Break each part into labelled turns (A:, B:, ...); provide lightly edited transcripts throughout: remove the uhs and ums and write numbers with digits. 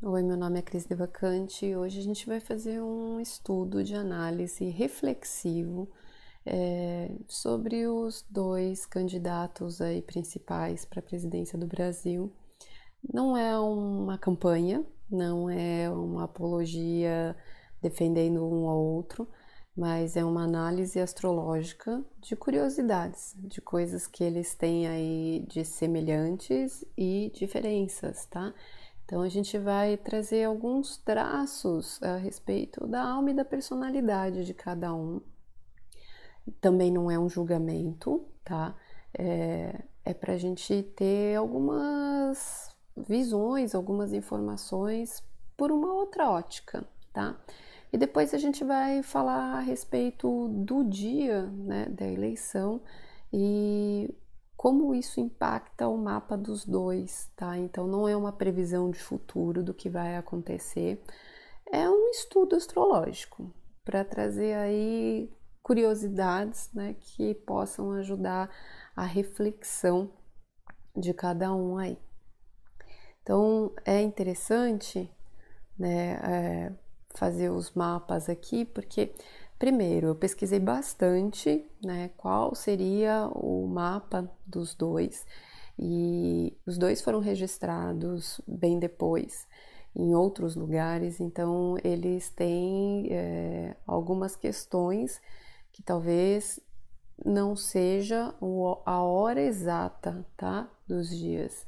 A: Oi, meu nome é Cris Devacante e hoje a gente vai fazer um estudo de análise reflexivo sobre os dois candidatos aí principais para a presidência do Brasil. Não é uma campanha, não é uma apologia defendendo um ao outro, mas é uma análise astrológica de curiosidades, de coisas que eles têm aí de semelhantes e diferenças, tá? Então a gente vai trazer alguns traços a respeito da alma e da personalidade de cada um. Também não é um julgamento, tá? É para a gente ter algumas visões, algumas informações por uma outra ótica, tá? E depois a gente vai falar a respeito do dia, né, da eleição e como isso impacta o mapa dos dois, tá? Então não é uma previsão de futuro do que vai acontecer, é um estudo astrológico para trazer aí curiosidades, né, que possam ajudar a reflexão de cada um aí. Então é interessante, né, fazer os mapas aqui, porque primeiro eu pesquisei bastante, né, qual seria o mapa dos dois, e os dois foram registrados bem depois em outros lugares, então eles têm algumas questões que talvez não seja a hora exata, tá, dos dias,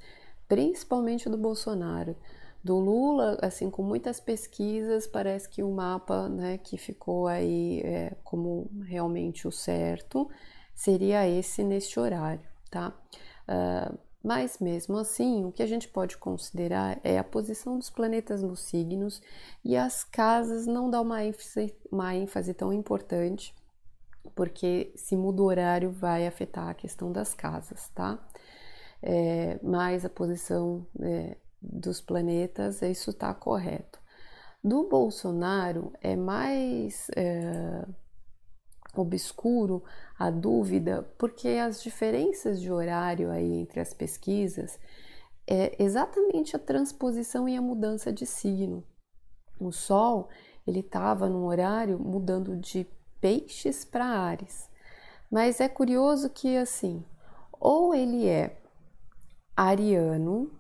A: principalmente do Bolsonaro. Do Lula, assim, com muitas pesquisas, parece que o mapa, né, que ficou aí como realmente o certo seria esse neste horário, tá? Mas mesmo assim, o que a gente pode considerar é a posição dos planetas nos signos e as casas não dá uma ênfase tão importante, porque se muda o horário vai afetar a questão das casas, tá? Mas a posição dos planetas, isso está correto. Do Bolsonaro é mais obscuro a dúvida, porque as diferenças de horário aí entre as pesquisas é exatamente a transposição e a mudança de signo. O Sol, ele estava num horário mudando de Peixes para Áries. Mas é curioso que assim, ou ele é ariano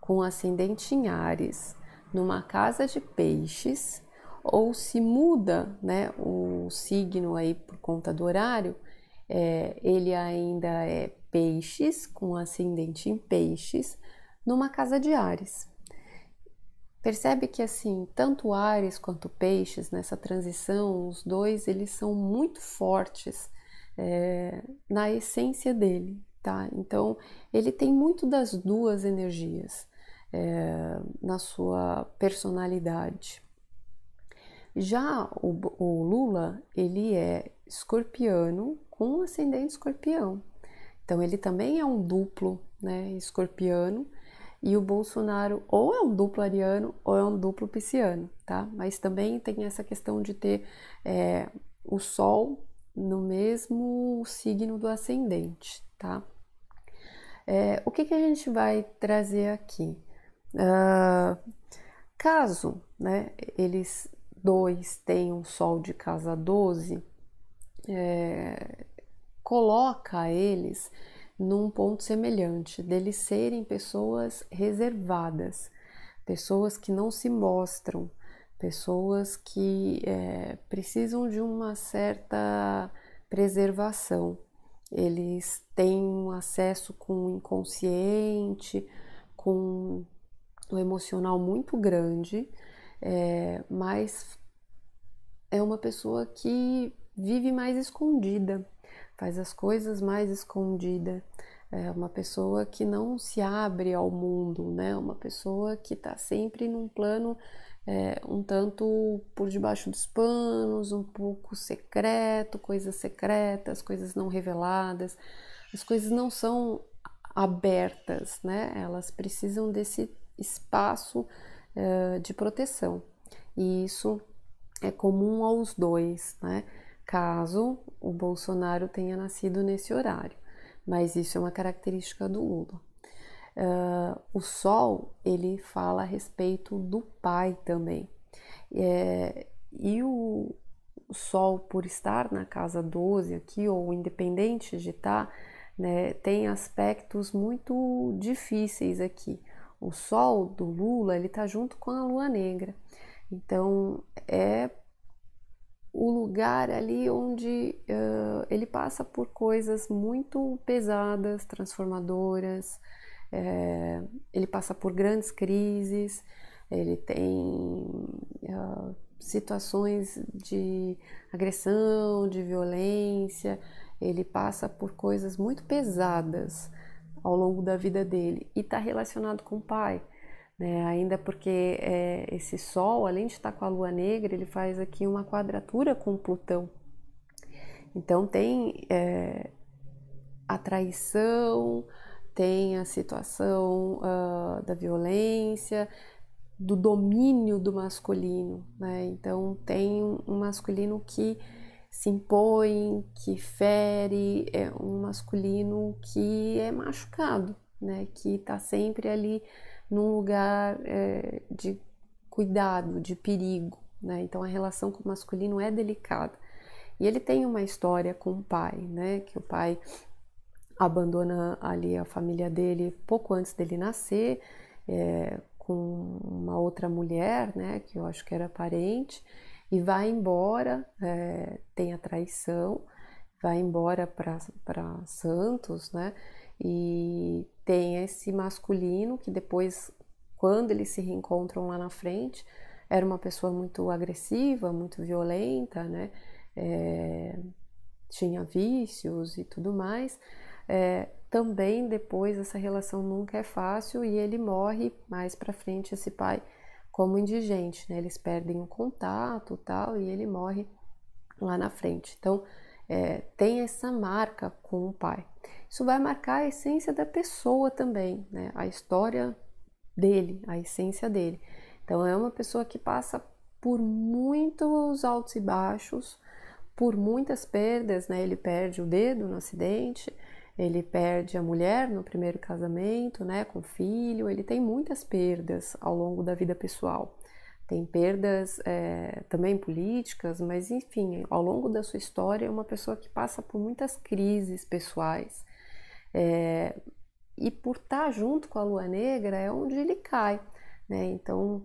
A: com ascendente em Áries, numa casa de Peixes, ou se muda, né, o signo aí por conta do horário, ele ainda é Peixes com ascendente em Peixes, numa casa de Áries. Percebe que assim, tanto Áries quanto Peixes, nessa transição, os dois eles são muito fortes na essência dele, tá? Então, ele tem muito das duas energias na sua personalidade. Já o Lula, ele é escorpiano com ascendente escorpião. Então, ele também é um duplo, né, escorpiano, e o Bolsonaro ou é um duplo ariano ou é um duplo pisciano, tá? Mas também tem essa questão de ter o Sol no mesmo signo do ascendente, tá? O que a gente vai trazer aqui? Caso, né, eles dois tenham Sol de casa 12, coloca eles num ponto semelhante, deles serem pessoas reservadas, pessoas que não se mostram, pessoas que precisam de uma certa preservação. Eles têm um acesso com o inconsciente, com o emocional muito grande, mas é uma pessoa que vive mais escondida, faz as coisas mais escondida, é uma pessoa que não se abre ao mundo, né? Uma pessoa que está sempre num plano um tanto por debaixo dos panos, um pouco secreto, coisas secretas, coisas não reveladas. As coisas não são abertas, né? Elas precisam desse espaço de proteção. E isso é comum aos dois, né? Caso o Bolsonaro tenha nascido nesse horário. Mas isso é uma característica do Lula. O Sol, ele fala a respeito do pai também. E o Sol, por estar na casa 12 aqui, ou independente de estar, né, tem aspectos muito difíceis aqui. O Sol do Lula, ele tá junto com a Lua Negra. Então, é o lugar ali onde ele passa por coisas muito pesadas, transformadoras, ele passa por grandes crises, ele tem situações de agressão, de violência, ele passa por coisas muito pesadas ao longo da vida dele e está relacionado com o pai. Né? Ainda porque esse Sol, além de estar com a Lua Negra, ele faz aqui uma quadratura com Plutão. Então tem a traição, tem a situação da violência, do domínio do masculino, né? Então tem um masculino que se impõe, que fere, é um masculino que é machucado, né? Que está sempre ali num lugar de cuidado, de perigo, né? Então a relação com o masculino é delicada. E ele tem uma história com o pai, né? Que o pai abandona ali a família dele pouco antes dele nascer, com uma outra mulher, né? Que eu acho que era parente, e vai embora, tem a traição, vai embora para Santos, né? E tem esse masculino que depois, quando eles se reencontram lá na frente, era uma pessoa muito agressiva, muito violenta, né? Tinha vícios e tudo mais. Também depois essa relação nunca é fácil e ele morre mais para frente, esse pai, como indigente, né? Eles perdem o contato, tal, e ele morre lá na frente. Então tem essa marca com o pai. Isso vai marcar a essência da pessoa também, né? A história dele, a essência dele. Então é uma pessoa que passa por muitos altos e baixos, por muitas perdas, né? Ele perde o dedo no acidente, ele perde a mulher no primeiro casamento, né? Com filho, ele tem muitas perdas ao longo da vida pessoal. Tem perdas também políticas, mas enfim, ao longo da sua história é uma pessoa que passa por muitas crises pessoais. E por estar junto com a Lua Negra é onde ele cai, né? Então,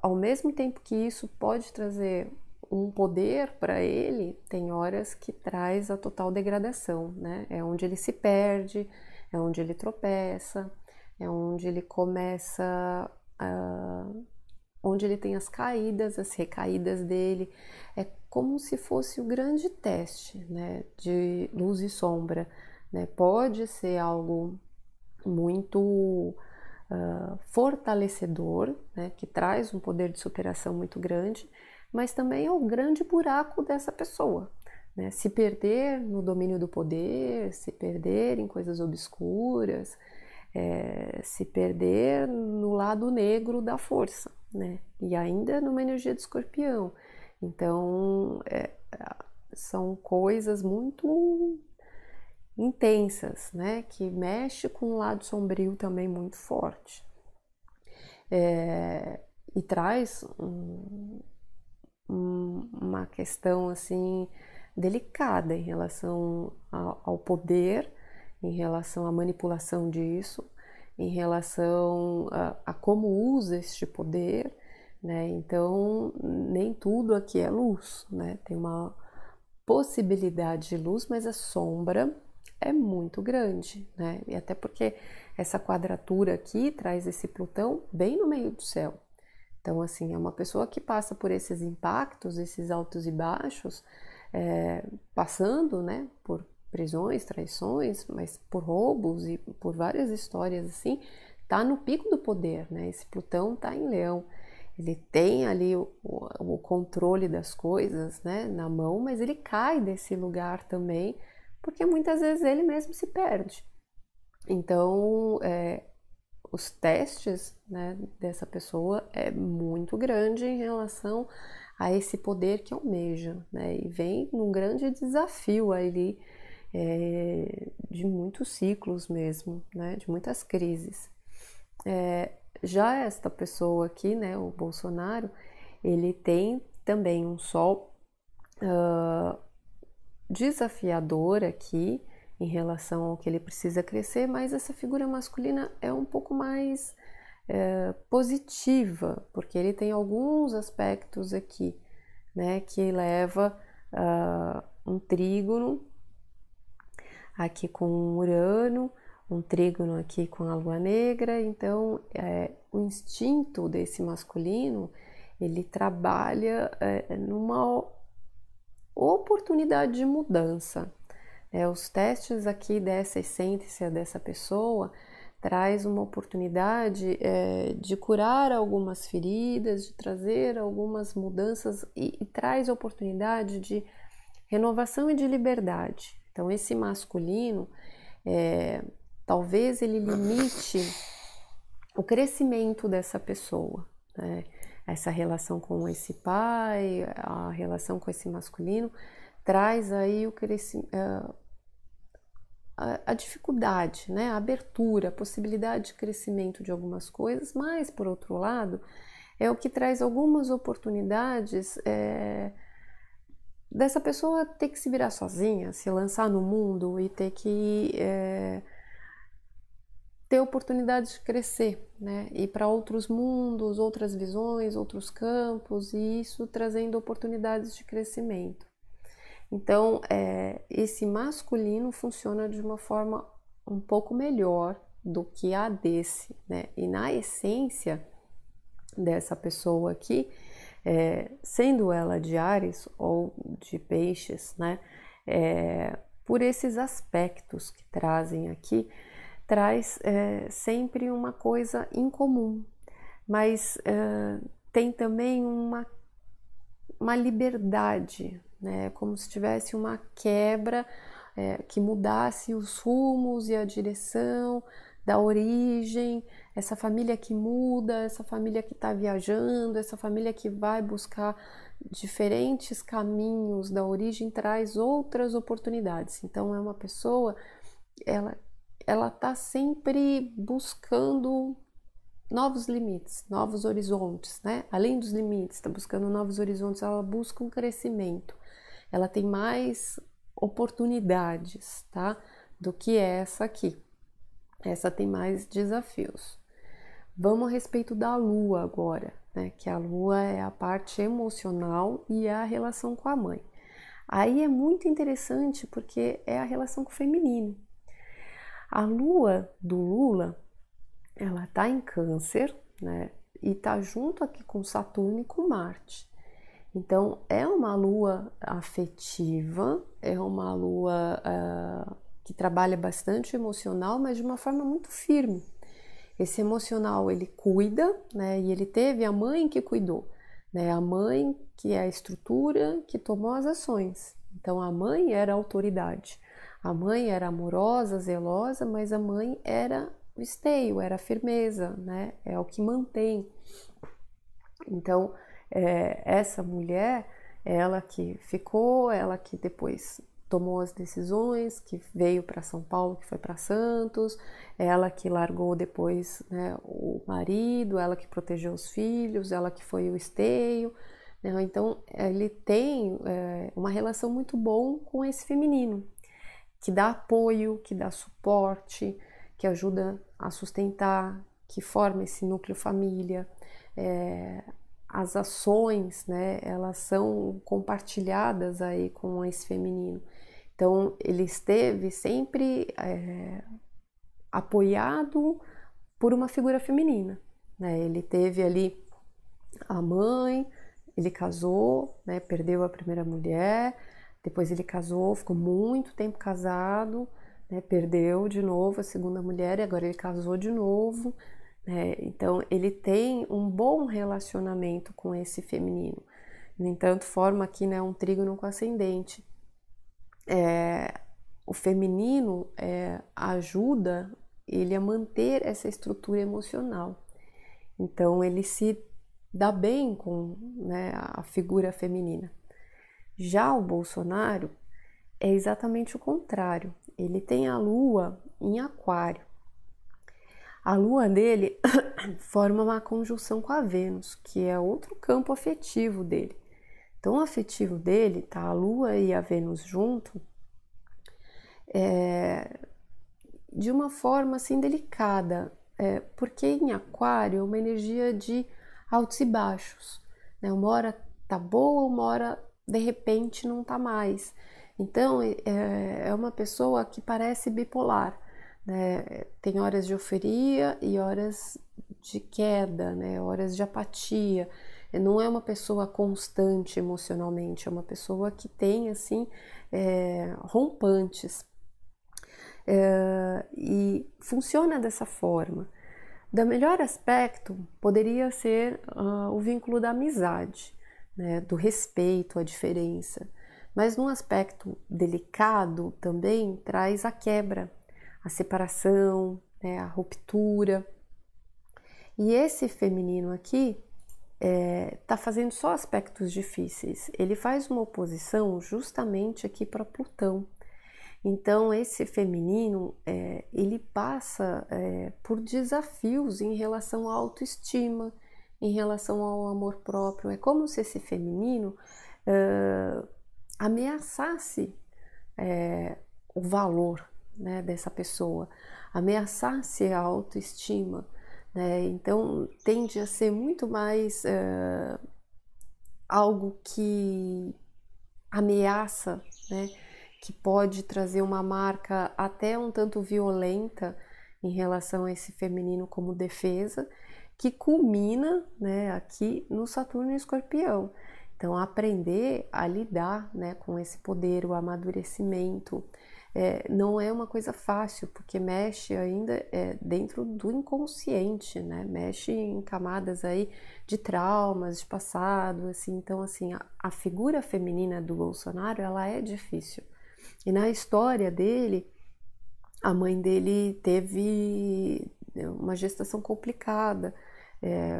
A: ao mesmo tempo que isso pode trazer um poder para ele, tem horas que traz a total degradação, né? É onde ele se perde, é onde ele tropeça, é onde ele começa onde ele tem as caídas, as recaídas dele. É como se fosse o grande teste, né, de luz e sombra, né? Pode ser algo muito fortalecedor, né, que traz um poder de superação muito grande, mas também é o grande buraco dessa pessoa, né? Se perder no domínio do poder, se perder em coisas obscuras, se perder no lado negro da força, né? E ainda numa energia de escorpião. Então, são coisas muito intensas, né? Que mexe com um lado sombrio também muito forte. E traz uma questão assim delicada em relação ao poder, em relação à manipulação disso, em relação a como usa este poder, né? Então nem tudo aqui é luz, né? Tem uma possibilidade de luz, mas a sombra é muito grande, né? E até porque essa quadratura aqui traz esse Plutão bem no meio do céu. Então, assim, é uma pessoa que passa por esses impactos, esses altos e baixos, passando, né, por prisões, traições, mas por roubos e por várias histórias assim, tá no pico do poder, né? Esse Plutão tá em Leão. Ele tem ali o controle das coisas, né, na mão, mas ele cai desse lugar também, porque muitas vezes ele mesmo se perde. Então, os testes, né, dessa pessoa é muito grande em relação a esse poder que almeja, né, e vem num grande desafio ali de muitos ciclos mesmo, né, de muitas crises. Já esta pessoa aqui, né, o Bolsonaro, ele tem também um sol desafiador aqui em relação ao que ele precisa crescer, mas essa figura masculina é um pouco mais positiva, porque ele tem alguns aspectos aqui, né, que leva um trígono aqui com Urano, um trígono aqui com a Lua Negra. Então o instinto desse masculino, ele trabalha numa oportunidade de mudança. Os testes aqui dessa essência dessa pessoa traz uma oportunidade de curar algumas feridas, de trazer algumas mudanças e traz a oportunidade de renovação e de liberdade. Então esse masculino, talvez ele limite o crescimento dessa pessoa, né? Essa relação com esse pai, a relação com esse masculino, traz aí o crescimento, a dificuldade, né? A abertura, a possibilidade de crescimento de algumas coisas, mas, por outro lado, é o que traz algumas oportunidades dessa pessoa ter que se virar sozinha, se lançar no mundo e ter que ter oportunidade de crescer, né? Ir para outros mundos, outras visões, outros campos, e isso trazendo oportunidades de crescimento. Então, esse masculino funciona de uma forma um pouco melhor do que a desse, né? E na essência dessa pessoa aqui, sendo ela de Áries ou de Peixes, né? Por esses aspectos que trazem aqui, traz sempre uma coisa em comum, mas tem também uma liberdade, né? Como se tivesse uma quebra que mudasse os rumos e a direção da origem, essa família que muda, essa família que está viajando, essa família que vai buscar diferentes caminhos da origem, traz outras oportunidades. Então é uma pessoa, ela está sempre buscando novos limites, novos horizontes, né? Além dos limites, está buscando novos horizontes, ela busca um crescimento. Ela tem mais oportunidades, tá? Do que essa aqui. Essa tem mais desafios. Vamos a respeito da Lua agora, né? Que a Lua é a parte emocional e é a relação com a mãe. Aí é muito interessante porque é a relação com o feminino. A Lua do Lula, ela tá em Câncer, né? E tá junto aqui com Saturno e com Marte. Então é uma lua afetiva, é uma lua que trabalha bastante o emocional, mas de uma forma muito firme. Esse emocional ele cuida, né? E ele teve a mãe que cuidou, né? A mãe que é a estrutura que tomou as ações. Então a mãe era a autoridade. A mãe era amorosa, zelosa, mas a mãe era o esteio, era a firmeza, né? É o que mantém. Então, essa mulher, ela que ficou, ela que depois tomou as decisões, que veio para São Paulo, que foi para Santos, ela que largou depois, né, o marido, ela que protegeu os filhos, ela que foi o esteio, né? Então, ele tem uma relação muito boa com esse feminino, que dá apoio, que dá suporte, que ajuda a sustentar, que forma esse núcleo família. As ações, né, elas são compartilhadas aí com esse feminino. Então, ele esteve sempre apoiado por uma figura feminina, né? Ele teve ali a mãe, ele casou, né, perdeu a primeira mulher, depois ele casou, ficou muito tempo casado, né, perdeu de novo a segunda mulher e agora ele casou de novo. Então ele tem um bom relacionamento com esse feminino. No entanto, forma aqui, né, um trígono com ascendente. O feminino ajuda ele a manter essa estrutura emocional. Então ele se dá bem com, né, a figura feminina. Já o Bolsonaro, é exatamente o contrário. Ele tem a Lua em Aquário. A Lua dele forma uma conjunção com a Vênus, que é outro campo afetivo dele. Então, o afetivo dele, tá a Lua e a Vênus junto, de uma forma assim delicada, porque em Aquário é uma energia de altos e baixos, né? Uma hora tá boa, uma hora de repente não tá mais. Então é uma pessoa que parece bipolar, né? Tem horas de euforia e horas de queda, né? Horas de apatia. Não é uma pessoa constante emocionalmente, é uma pessoa que tem assim rompantes. E funciona dessa forma. Da melhor aspecto poderia ser o vínculo da amizade, né, do respeito à diferença, mas num aspecto delicado também traz a quebra, a separação, né, a ruptura. E esse feminino aqui tá fazendo só aspectos difíceis. Ele faz uma oposição justamente aqui para Plutão. Então, esse feminino, ele passa por desafios em relação à autoestima, em relação ao amor próprio. É como se esse feminino ameaçasse o valor, né, dessa pessoa, ameaçasse a autoestima, né? Então, tende a ser muito mais algo que ameaça, né? Que pode trazer uma marca até um tanto violenta em relação a esse feminino como defesa, que culmina, né, aqui no Saturno e Escorpião. Então, aprender a lidar, né, com esse poder, o amadurecimento, não é uma coisa fácil, porque mexe ainda dentro do inconsciente, né, mexe em camadas aí de traumas, de passado, assim. Então, assim, a figura feminina do Bolsonaro, ela é difícil. E na história dele, a mãe dele teve uma gestação complicada,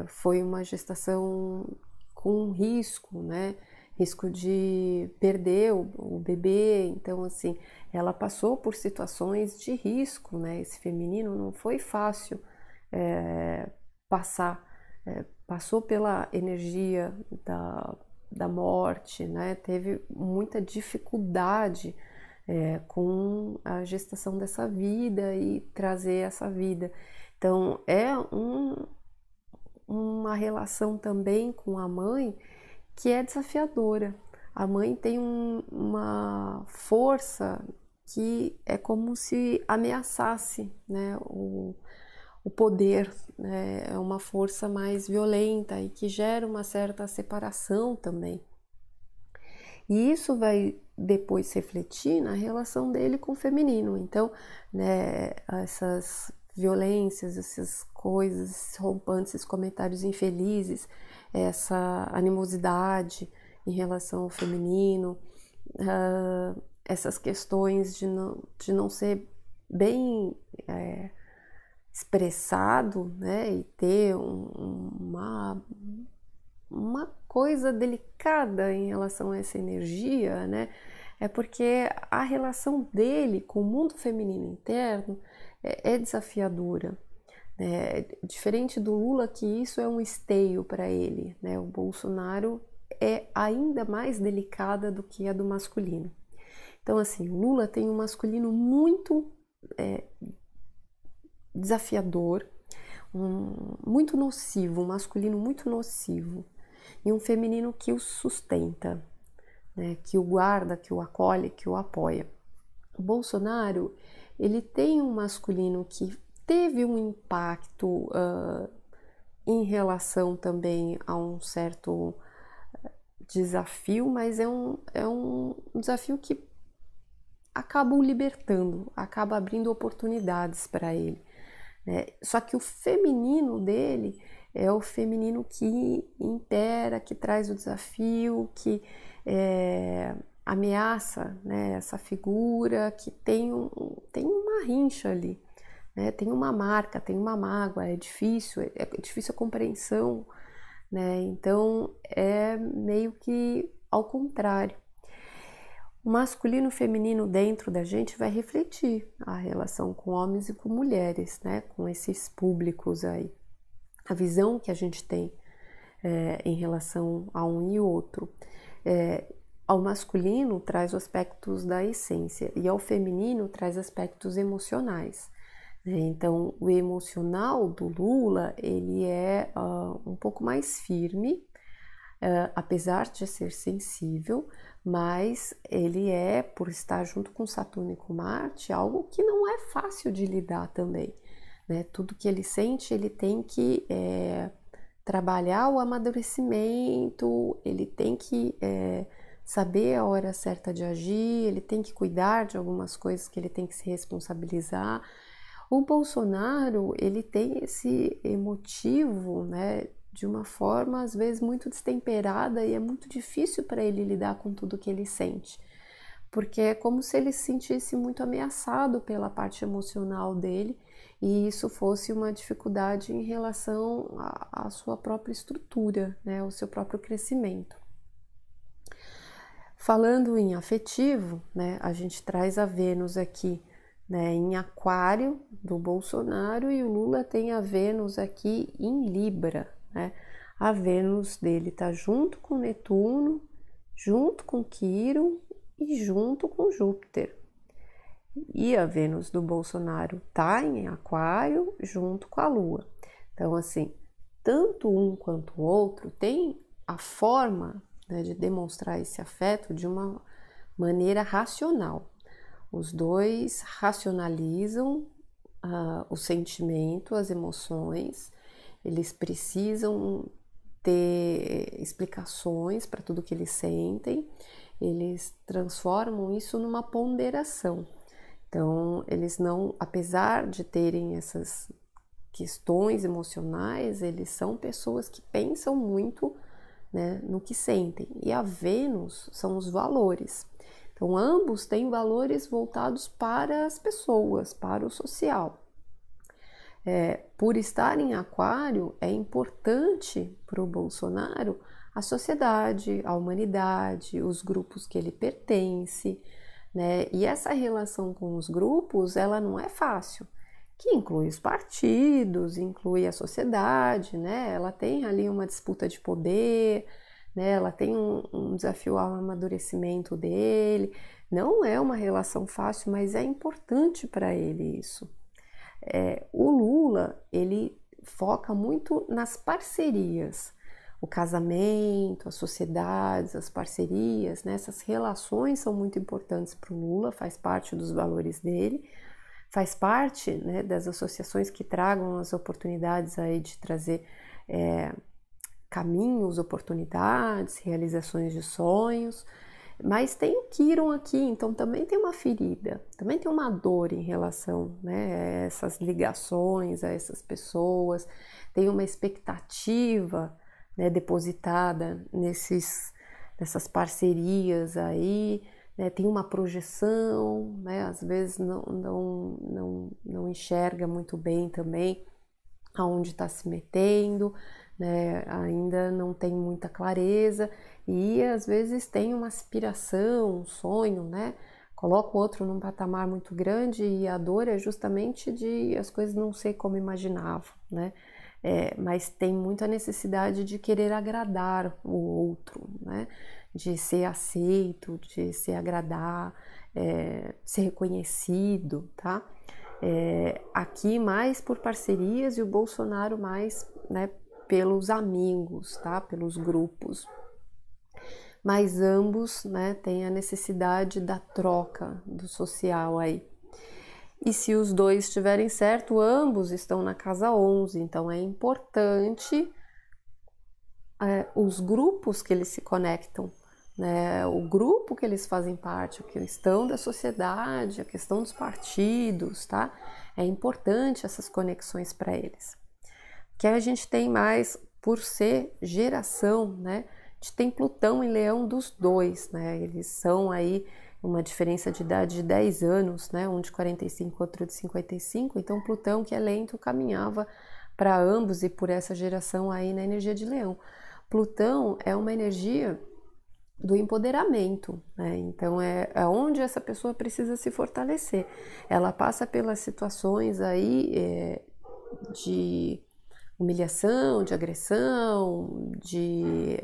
A: foi uma gestação com risco, né? Risco de perder o bebê. Então, assim, ela passou por situações de risco, né? Esse feminino não foi fácil passar, passou pela energia da morte, né? Teve muita dificuldade com a gestação dessa vida e trazer essa vida. Então, uma relação também com a mãe que é desafiadora. A mãe tem uma força que é como se ameaçasse, né, o poder, né, é uma força mais violenta e que gera uma certa separação também. E isso vai depois refletir na relação dele com o feminino. Então, né, essas violências, essas coisas, esses rompantes, esses comentários infelizes, essa animosidade em relação ao feminino, essas questões de não ser bem expressado, né, e ter uma coisa delicada em relação a essa energia, né? É porque a relação dele com o mundo feminino interno é desafiadora. Né? Diferente do Lula, que isso é um esteio para ele, né? O Bolsonaro é ainda mais delicada do que a do masculino. Então, assim, o Lula tem um masculino muito desafiador, muito nocivo, um masculino muito nocivo, e um feminino que o sustenta, né, que o guarda, que o acolhe, que o apoia. O Bolsonaro, ele tem um masculino que teve um impacto em relação também a um certo desafio, mas é um desafio que acaba o libertando, acaba abrindo oportunidades para ele. Né? Só que o feminino dele é o feminino que impera, que traz o desafio, que ameaça, né, essa figura, que tem uma rincha ali, né, tem uma marca, tem uma mágoa, é difícil a compreensão, né, então é meio que ao contrário. O masculino e o feminino dentro da gente vai refletir a relação com homens e com mulheres, né? Com esses públicos aí. A visão que a gente tem em relação a um e outro. Ao masculino traz os aspectos da essência e ao feminino traz aspectos emocionais. Então, o emocional do Lula, ele é um pouco mais firme, apesar de ser sensível, mas ele é, por estar junto com Saturno e com Marte, algo que não é fácil de lidar também, né? Tudo que ele sente, ele tem que trabalhar o amadurecimento, ele tem que saber a hora certa de agir, ele tem que cuidar de algumas coisas que ele tem que se responsabilizar. O Bolsonaro, ele tem esse emotivo, né, de uma forma às vezes muito destemperada e é muito difícil para ele lidar com tudo que ele sente, porque é como se ele se sentisse muito ameaçado pela parte emocional dele e isso fosse uma dificuldade em relação à sua própria estrutura, né, ao seu próprio crescimento. Falando em afetivo, né, a gente traz a Vênus aqui, né, em Aquário do Bolsonaro e o Lula tem a Vênus aqui em Libra, né? A Vênus dele está junto com Netuno, junto com Quirón e junto com Júpiter. E a Vênus do Bolsonaro está em Aquário junto com a Lua. Então, assim, tanto um quanto o outro tem a forma, né, de demonstrar esse afeto de uma maneira racional. Os dois racionalizam o sentimento, as emoções, eles precisam ter explicações para tudo que eles sentem, eles transformam isso numa ponderação. Então, eles não, apesar de terem essas questões emocionais, eles são pessoas que pensam muito, né, no que sentem. E a Vênus são os valores. Então, ambos têm valores voltados para as pessoas, para o social. Por estar em Aquário, é importante para o Bolsonaro a sociedade, a humanidade, os grupos que ele pertence, né? E essa relação com os grupos, ela não é fácil, que inclui os partidos, inclui a sociedade, né? Ela tem ali uma disputa de poder, né? Ela tem um desafio ao amadurecimento dele. Não é uma relação fácil, mas é importante para ele isso. O Lula, ele foca muito nas parcerias, o casamento, as sociedades, as parcerias, né? Essas relações são muito importantes para o Lula, faz parte dos valores dele, faz parte, né, das associações que tragam as oportunidades aí de trazer caminhos, oportunidades, realizações de sonhos, mas tem o Quirón aqui, então também tem uma ferida, também tem uma dor em relação, né, a essas ligações, a essas pessoas, tem uma expectativa, né, depositada nessas parcerias aí, né, tem uma projeção, né, às vezes não enxerga muito bem também aonde está se metendo, né, ainda não tem muita clareza e às vezes tem uma aspiração, um sonho, né, coloca o outro num patamar muito grande e a dor é justamente de as coisas não ser como imaginava, né, mas tem muita necessidade de querer agradar o outro, né, de ser aceito, de se agradar, ser reconhecido, tá? Aqui mais por parcerias e o Bolsonaro mais, né, pelos amigos, tá? Pelos grupos. Mas ambos, né, têm a necessidade da troca do social aí. E se os dois estiverem certo, ambos estão na casa 11, então é importante os grupos que eles se conectam, né, o grupo que eles fazem parte, a questão da sociedade, a questão dos partidos, tá? É importante essas conexões para eles. Que a gente tem mais, por ser geração, né? A gente tem Plutão em Leão dos dois, né? Eles são aí uma diferença de idade de 10 anos, né? Um de 45, outro de 55. Então, Plutão, que é lento, caminhava para ambos e por essa geração aí na energia de Leão. Plutão é uma energia do empoderamento, né? Então é onde essa pessoa precisa se fortalecer. Ela passa pelas situações aí de humilhação, de agressão, de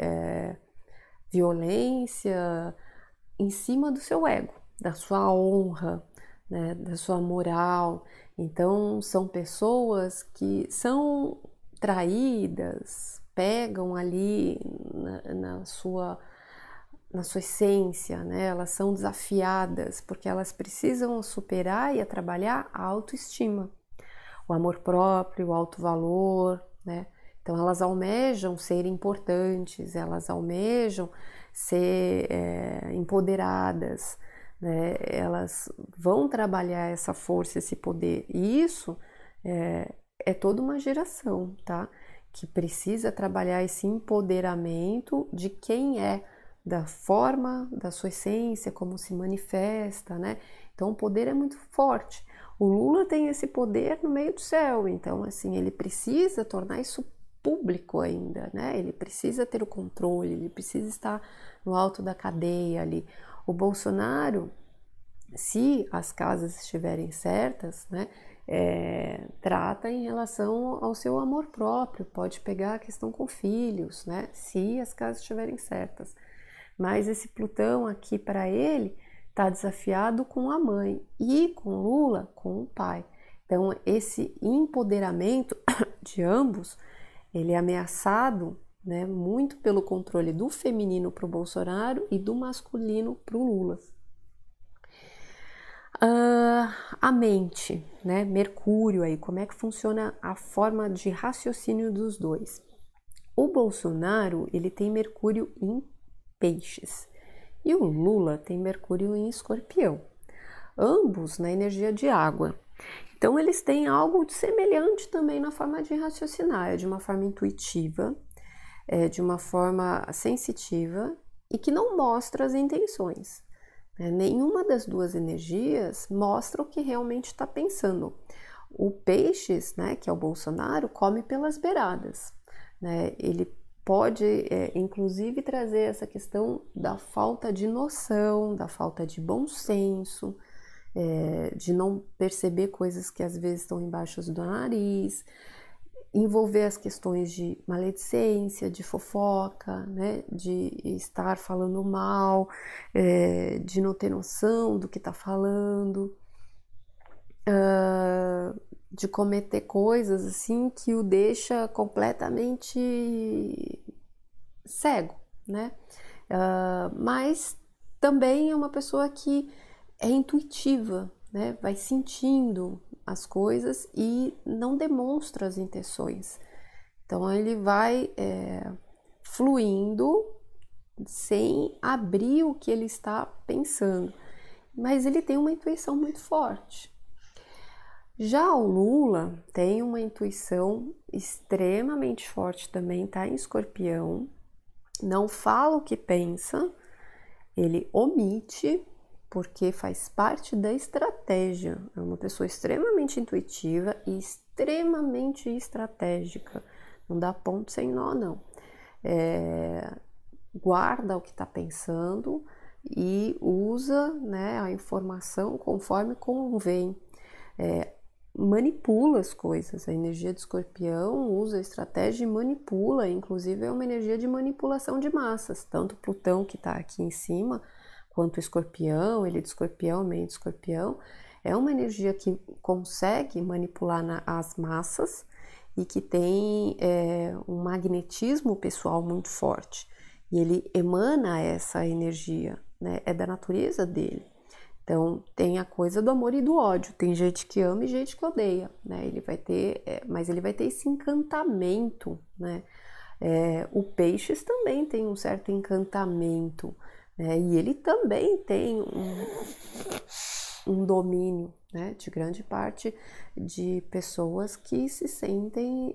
A: violência em cima do seu ego, da sua honra, né, da sua moral. Então são pessoas que são traídas, pegam ali na sua essência, né? Elas são desafiadas porque elas precisam superar e trabalhar a autoestima, o amor próprio, o alto valor, né? Então elas almejam ser importantes, elas almejam ser empoderadas, né? Elas vão trabalhar essa força, esse poder, e isso é toda uma geração, tá? Que precisa trabalhar esse empoderamento de quem é, da forma, da sua essência, como se manifesta, né? Então o poder é muito forte. O Lula tem esse poder no meio do céu, então assim, ele precisa tornar isso público ainda, né? Ele precisa ter o controle, ele precisa estar no alto da cadeia ali. O Bolsonaro, se as casas estiverem certas, né? Trata em relação ao seu amor próprio, pode pegar a questão com filhos, né? Se as casas estiverem certas. Mas esse Plutão aqui para ele está desafiado com a mãe e com Lula com o pai. Então esse empoderamento de ambos, ele é ameaçado, né, muito pelo controle do feminino para o Bolsonaro e do masculino para o Lula. A mente, né, Mercúrio aí, como é que funciona a forma de raciocínio dos dois? O Bolsonaro, ele tem Mercúrio em Peixes e o Lula tem Mercúrio em Escorpião, ambos na energia de água. Então eles têm algo de semelhante também na forma de raciocinar, de uma forma intuitiva, de uma forma sensitiva e que não mostra as intenções. Nenhuma das duas energias mostra o que realmente está pensando. O Peixes, né, que é o Bolsonaro, come pelas beiradas, né? Ele pode, inclusive, trazer essa questão da falta de noção, da falta de bom senso, de não perceber coisas que às vezes estão embaixo do nariz, envolver as questões de maledicência, de fofoca, né, de estar falando mal, de não ter noção do que está falando, de cometer coisas assim que o deixa completamente cego, né? Mas também é uma pessoa que é intuitiva, né? Vai sentindo as coisas e não demonstra as intenções. Então ele vai fluindo sem abrir o que ele está pensando, mas ele tem uma intuição muito forte. Já o Lula tem uma intuição extremamente forte também, tá em Escorpião, não fala o que pensa, ele omite, porque faz parte da estratégia. É uma pessoa extremamente intuitiva e extremamente estratégica. Não dá ponto sem nó, não. Guarda o que está pensando e usa, né, a informação conforme convém. Manipula as coisas. A energia de Escorpião usa a estratégia e manipula, inclusive é uma energia de manipulação de massas, tanto Plutão, que está aqui em cima, quanto Escorpião, ele de Escorpião, meio de Escorpião, é uma energia que consegue manipular as massas e que tem um magnetismo pessoal muito forte. E ele emana essa energia, né? É da natureza dele. Então, tem a coisa do amor e do ódio. Tem gente que ama e gente que odeia, né? Ele vai ter, mas ele vai ter esse encantamento, né? O Peixes também tem um certo encantamento, né? E ele também tem um domínio, né? De grande parte de pessoas que se sentem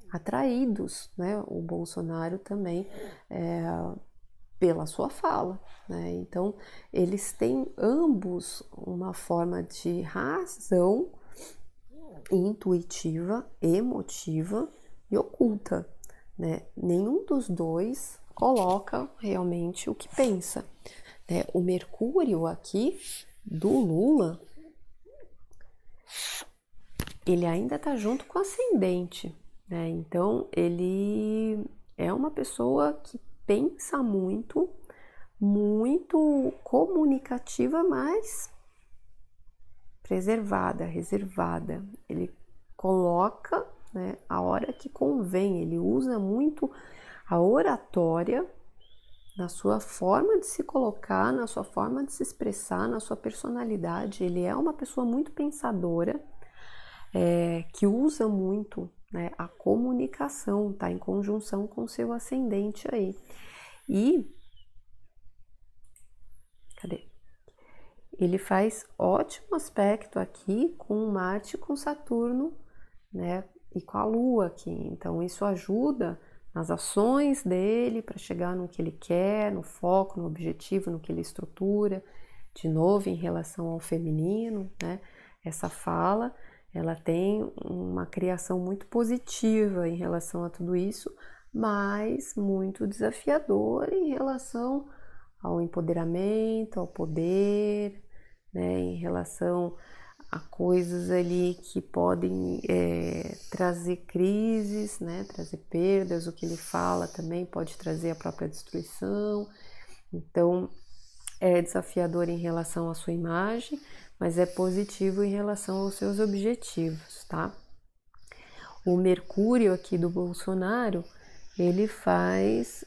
A: atraídos, né? O Bolsonaro também pela sua fala, né? Então eles têm ambos uma forma de razão intuitiva, emotiva e oculta, né? Nenhum dos dois coloca realmente o que pensa, né? O Mercúrio aqui do Lula, ele ainda está junto com o ascendente, né? Então ele é uma pessoa que pensa muito, muito comunicativa, mas preservada, reservada. Ele coloca, né, a hora que convém, ele usa muito a oratória na sua forma de se colocar, na sua forma de se expressar, na sua personalidade. Ele é uma pessoa muito pensadora, que usa muito, né, a comunicação, tá em conjunção com seu ascendente aí. E cadê? Ele faz ótimo aspecto aqui com Marte e com Saturno, né, e com a Lua aqui. Então isso ajuda nas ações dele para chegar no que ele quer, no foco, no objetivo, no que ele estrutura. De novo, em relação ao feminino, né, essa fala, ela tem uma criação muito positiva em relação a tudo isso, mas muito desafiadora em relação ao empoderamento, ao poder, né, em relação a coisas ali que podem trazer crises, né, trazer perdas. O que ele fala também pode trazer a própria destruição. Então é desafiador em relação à sua imagem, mas é positivo em relação aos seus objetivos, tá? O Mercúrio aqui do Bolsonaro, ele faz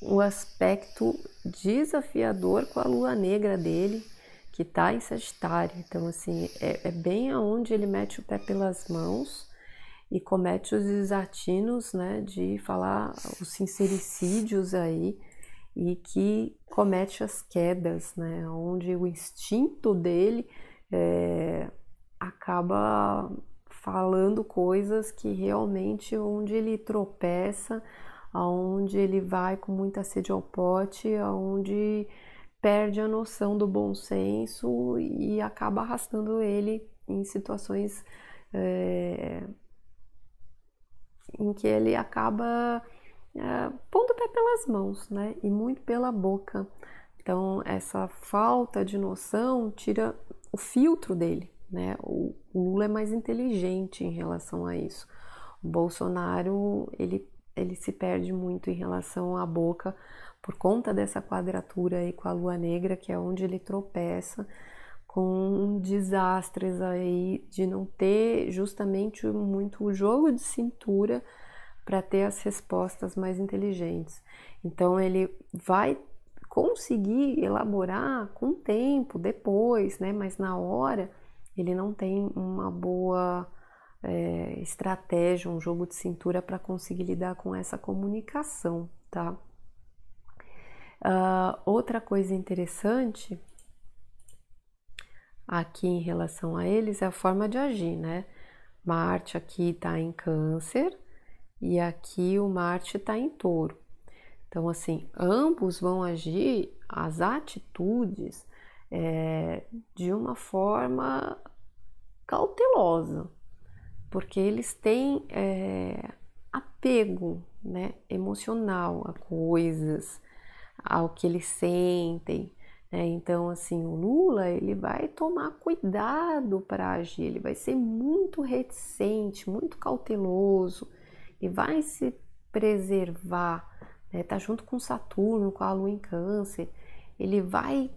A: o aspecto desafiador com a lua negra dele, que está em Sagitário. Então, assim, é bem aonde ele mete o pé pelas mãos e comete os desatinos, né, de falar os sincericídios aí, e que comete as quedas, né, onde o instinto dele acaba falando coisas que realmente, onde ele tropeça, aonde ele vai com muita sede ao pote, aonde perde a noção do bom senso e acaba arrastando ele em situações em que ele acaba pondo o pé pelas mãos, né? E muito pela boca. Então, essa falta de noção tira o filtro dele, né? O Lula é mais inteligente em relação a isso. O Bolsonaro, ele se perde muito em relação à boca por conta dessa quadratura aí com a lua negra, que é onde ele tropeça com desastres aí de não ter justamente muito o jogo de cintura para ter as respostas mais inteligentes. Então ele vai conseguir elaborar com o tempo, depois, né? Mas na hora ele não tem uma boa estratégia, um jogo de cintura para conseguir lidar com essa comunicação, tá? Outra coisa interessante aqui em relação a eles é a forma de agir, né? Marte aqui está em Câncer e aqui o Marte está em Touro. Então, assim, ambos vão agir as atitudes de uma forma cautelosa, porque eles têm apego, né, emocional a coisas, ao que eles sentem, né? Então, assim, o Lula, ele vai tomar cuidado para agir, ele vai ser muito reticente, muito cauteloso, e vai se preservar, né? Tá junto com Saturno, com a Lua em Câncer, ele vai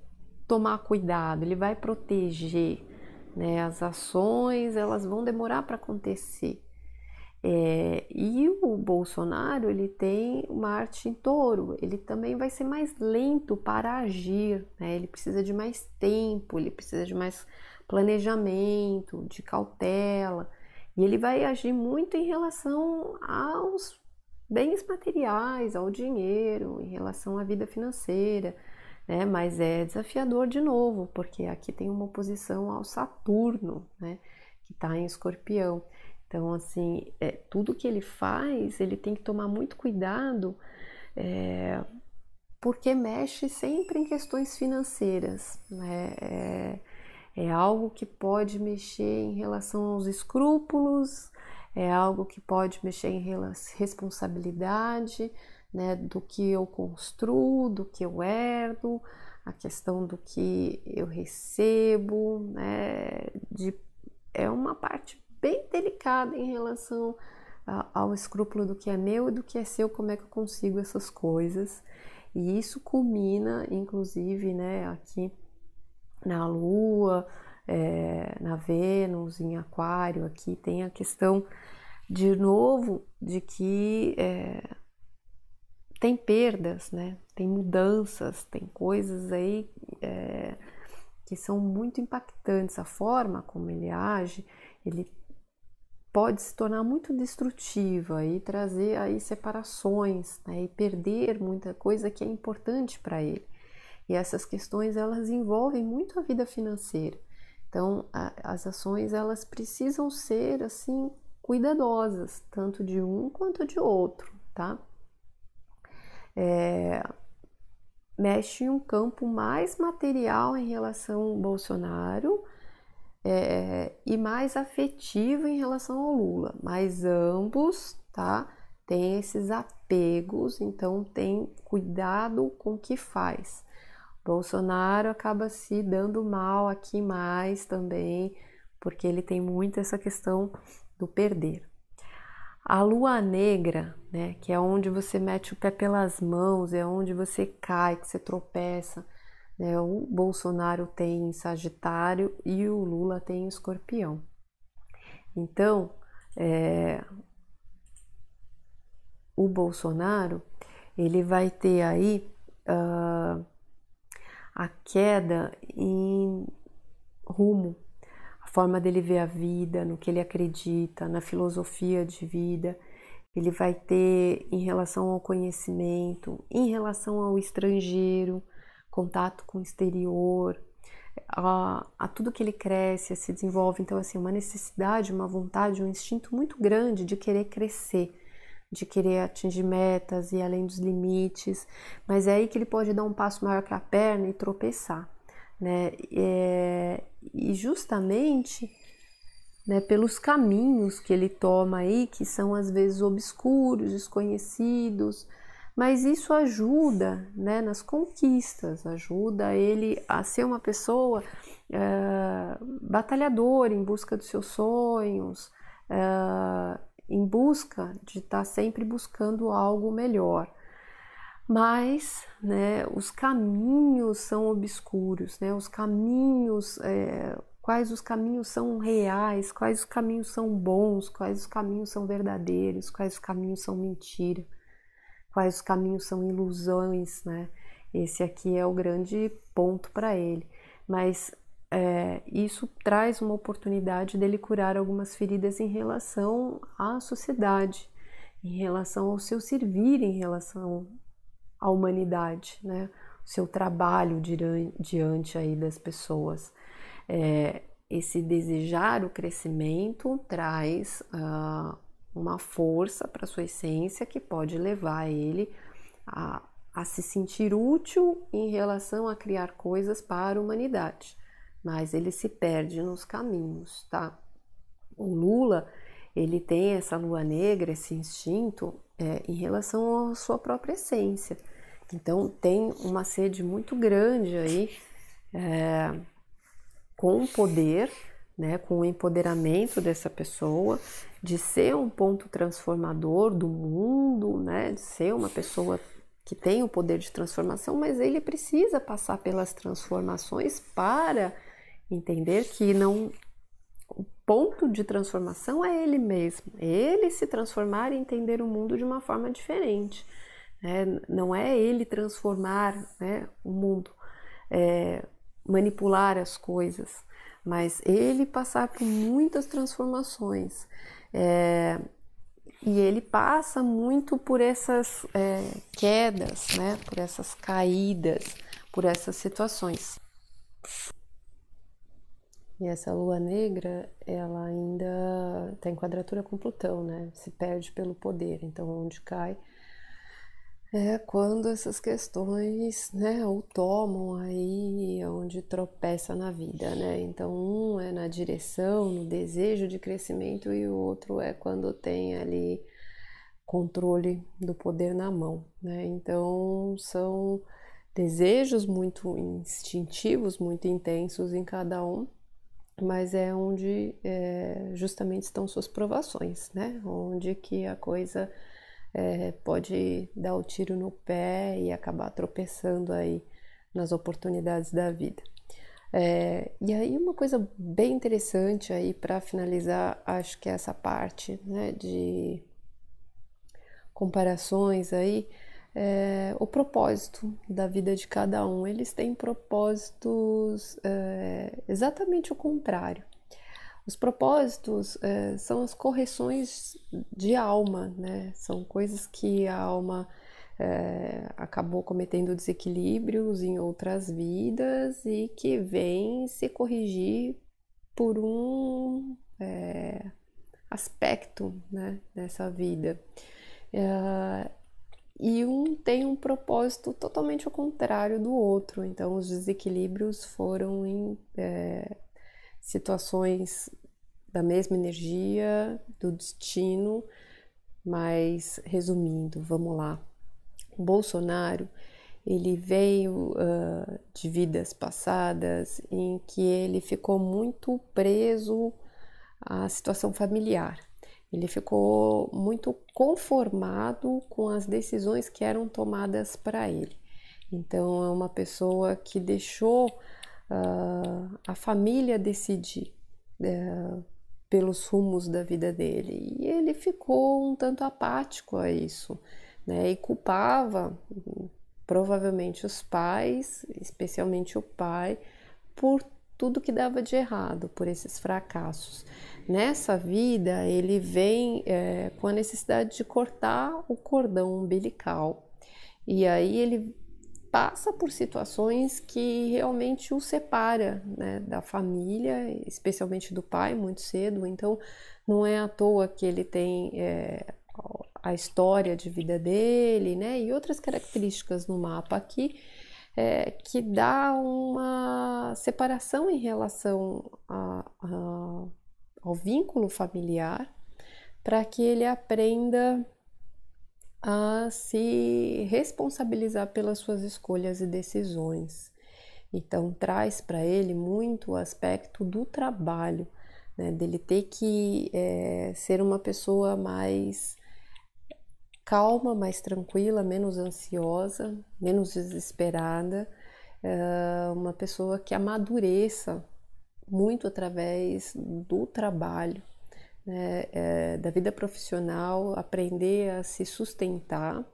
A: tomar cuidado, ele vai proteger, né? As ações, elas vão demorar para acontecer. E o Bolsonaro, ele tem Marte em Touro, ele também vai ser mais lento para agir, né? Ele precisa de mais tempo, ele precisa de mais planejamento, de cautela, e ele vai agir muito em relação aos bens materiais, ao dinheiro, em relação à vida financeira, né? Mas é desafiador de novo, porque aqui tem uma oposição ao Saturno, né, que está em Escorpião. Então, assim, tudo que ele faz, ele tem que tomar muito cuidado, porque mexe sempre em questões financeiras, né? É algo que pode mexer em relação aos escrúpulos, é algo que pode mexer em responsabilidade, né, do que eu construo, do que eu herdo, a questão do que eu recebo, né, é uma parte bem delicada em relação ao escrúpulo do que é meu e do que é seu, como é que eu consigo essas coisas. E isso culmina, inclusive, né, aqui na Lua, na Vênus, em Aquário, aqui tem a questão, de novo, de que tem perdas, né? Tem mudanças, tem coisas aí que são muito impactantes. A forma como ele age, ele pode se tornar muito destrutiva e trazer aí separações, né? E perder muita coisa que é importante para ele. E essas questões, elas envolvem muito a vida financeira. Então, as ações, elas precisam ser, assim, cuidadosas, tanto de um quanto de outro, tá? Mexe em um campo mais material em relação ao Bolsonaro e mais afetivo em relação ao Lula, mas ambos, tá, tem esses apegos, então tem cuidado com o que faz. Bolsonaro acaba se dando mal aqui mais também, porque ele tem muito essa questão do perder. A lua negra, né, que é onde você mete o pé pelas mãos, é onde você cai, que você tropeça, né, o Bolsonaro tem em Sagitário e o Lula tem em Escorpião. Então, o Bolsonaro, ele vai ter aí a queda em rumo, a forma dele ver a vida, no que ele acredita, na filosofia de vida. Ele vai ter em relação ao conhecimento, em relação ao estrangeiro, contato com o exterior, a tudo que ele cresce, se desenvolve. Então, assim, uma necessidade, uma vontade, um instinto muito grande de querer crescer, de querer atingir metas e além dos limites, mas é aí que ele pode dar um passo maior que a perna e tropeçar, né? E justamente, né, pelos caminhos que ele toma aí, que são às vezes obscuros, desconhecidos, mas isso ajuda, né, nas conquistas, ajuda ele a ser uma pessoa batalhadora em busca dos seus sonhos, em busca de estar sempre buscando algo melhor. Mas, né, os caminhos são obscuros, né, os caminhos, quais os caminhos são reais, quais os caminhos são bons, quais os caminhos são verdadeiros, quais os caminhos são mentira, quais os caminhos são ilusões, né? Esse aqui é o grande ponto para ele. Mas isso traz uma oportunidade dele curar algumas feridas em relação à sociedade, em relação ao seu servir, em relação à humanidade, né? O seu trabalho diante aí das pessoas. Esse desejar o crescimento traz uma força para sua essência que pode levar ele a se sentir útil em relação a criar coisas para a humanidade, mas ele se perde nos caminhos, tá? O Lula, ele tem essa lua negra, esse instinto em relação à sua própria essência. Então tem uma sede muito grande aí com o poder, né, com o empoderamento dessa pessoa, de ser um ponto transformador do mundo, né, de ser uma pessoa que tem o poder de transformação, mas ele precisa passar pelas transformações para entender que não, o ponto de transformação é ele mesmo, ele se transformar e entender o mundo de uma forma diferente, né? Não é ele transformar, né, o mundo, manipular as coisas, mas ele passar por muitas transformações. E ele passa muito por essas quedas, né? Por essas caídas, por essas situações. E essa lua negra, ela ainda está em quadratura com Plutão, né? Se perde pelo poder. Então, onde cai é quando essas questões, né, o tomam aí, onde tropeça na vida, né? Então, um é na direção, no desejo de crescimento, e o outro é quando tem ali controle do poder na mão, né? Então são desejos muito instintivos, muito intensos em cada um, mas é onde justamente estão suas provações, né? Onde que a coisa pode dar o tiro no pé e acabar tropeçando aí nas oportunidades da vida. E aí uma coisa bem interessante aí para finalizar, acho que é essa parte, né, de comparações aí, o propósito da vida de cada um. Eles têm propósitos exatamente o contrário. Os propósitos são as correções de alma, né? São coisas que a alma acabou cometendo desequilíbrios em outras vidas e que vem se corrigir por um aspecto, né, dessa vida. E um tem um propósito totalmente ao contrário do outro. Então, os desequilíbrios foram em situações da mesma energia, do destino, mas resumindo, vamos lá. O Bolsonaro, ele veio de vidas passadas em que ele ficou muito preso à situação familiar. Ele ficou muito conformado com as decisões que eram tomadas para ele. Então, é uma pessoa que deixou a família decidir pelos rumos da vida dele. E ele ficou um tanto apático a isso, né? E culpava provavelmente os pais, especialmente o pai, por tudo que dava de errado, por esses fracassos. Nessa vida, ele vem com a necessidade de cortar o cordão umbilical. E aí ele passa por situações que realmente o separa, né, da família, especialmente do pai, muito cedo. Então, não é à toa que ele tem a história de vida dele, né, e outras características no mapa aqui, que dá uma separação em relação ao vínculo familiar, para que ele aprenda a se responsabilizar pelas suas escolhas e decisões. Então, traz para ele muito o aspecto do trabalho, né, dele ter que ser uma pessoa mais calma, mais tranquila, menos ansiosa, menos desesperada, uma pessoa que amadureça muito através do trabalho, né, da vida profissional, aprender a se sustentar,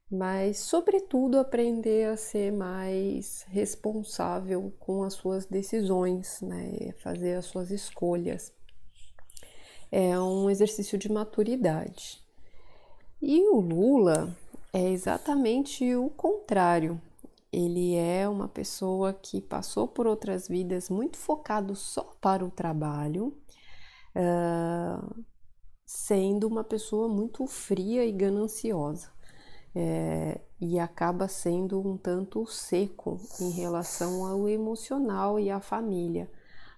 A: mas sobretudo aprender a ser mais responsável com as suas decisões, né, fazer as suas escolhas. É um exercício de maturidade. E o Lula é exatamente o contrário. Ele é uma pessoa que passou por outras vidas muito focado só para o trabalho, sendo uma pessoa muito fria e gananciosa, e acaba sendo um tanto seco em relação ao emocional e à família,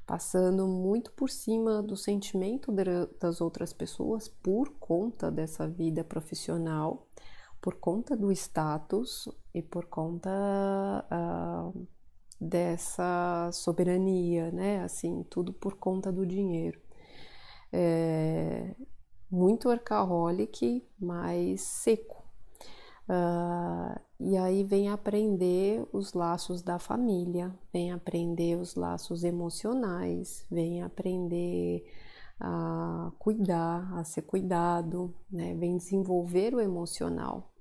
A: passando muito por cima do sentimento das outras pessoas por conta dessa vida profissional, por conta do status e por conta dessa soberania, né? Assim, tudo por conta do dinheiro. Muito workaholic, mas seco. E aí vem aprender os laços da família, vem aprender os laços emocionais, vem aprender a cuidar, a ser cuidado, né? Vem desenvolver o emocional.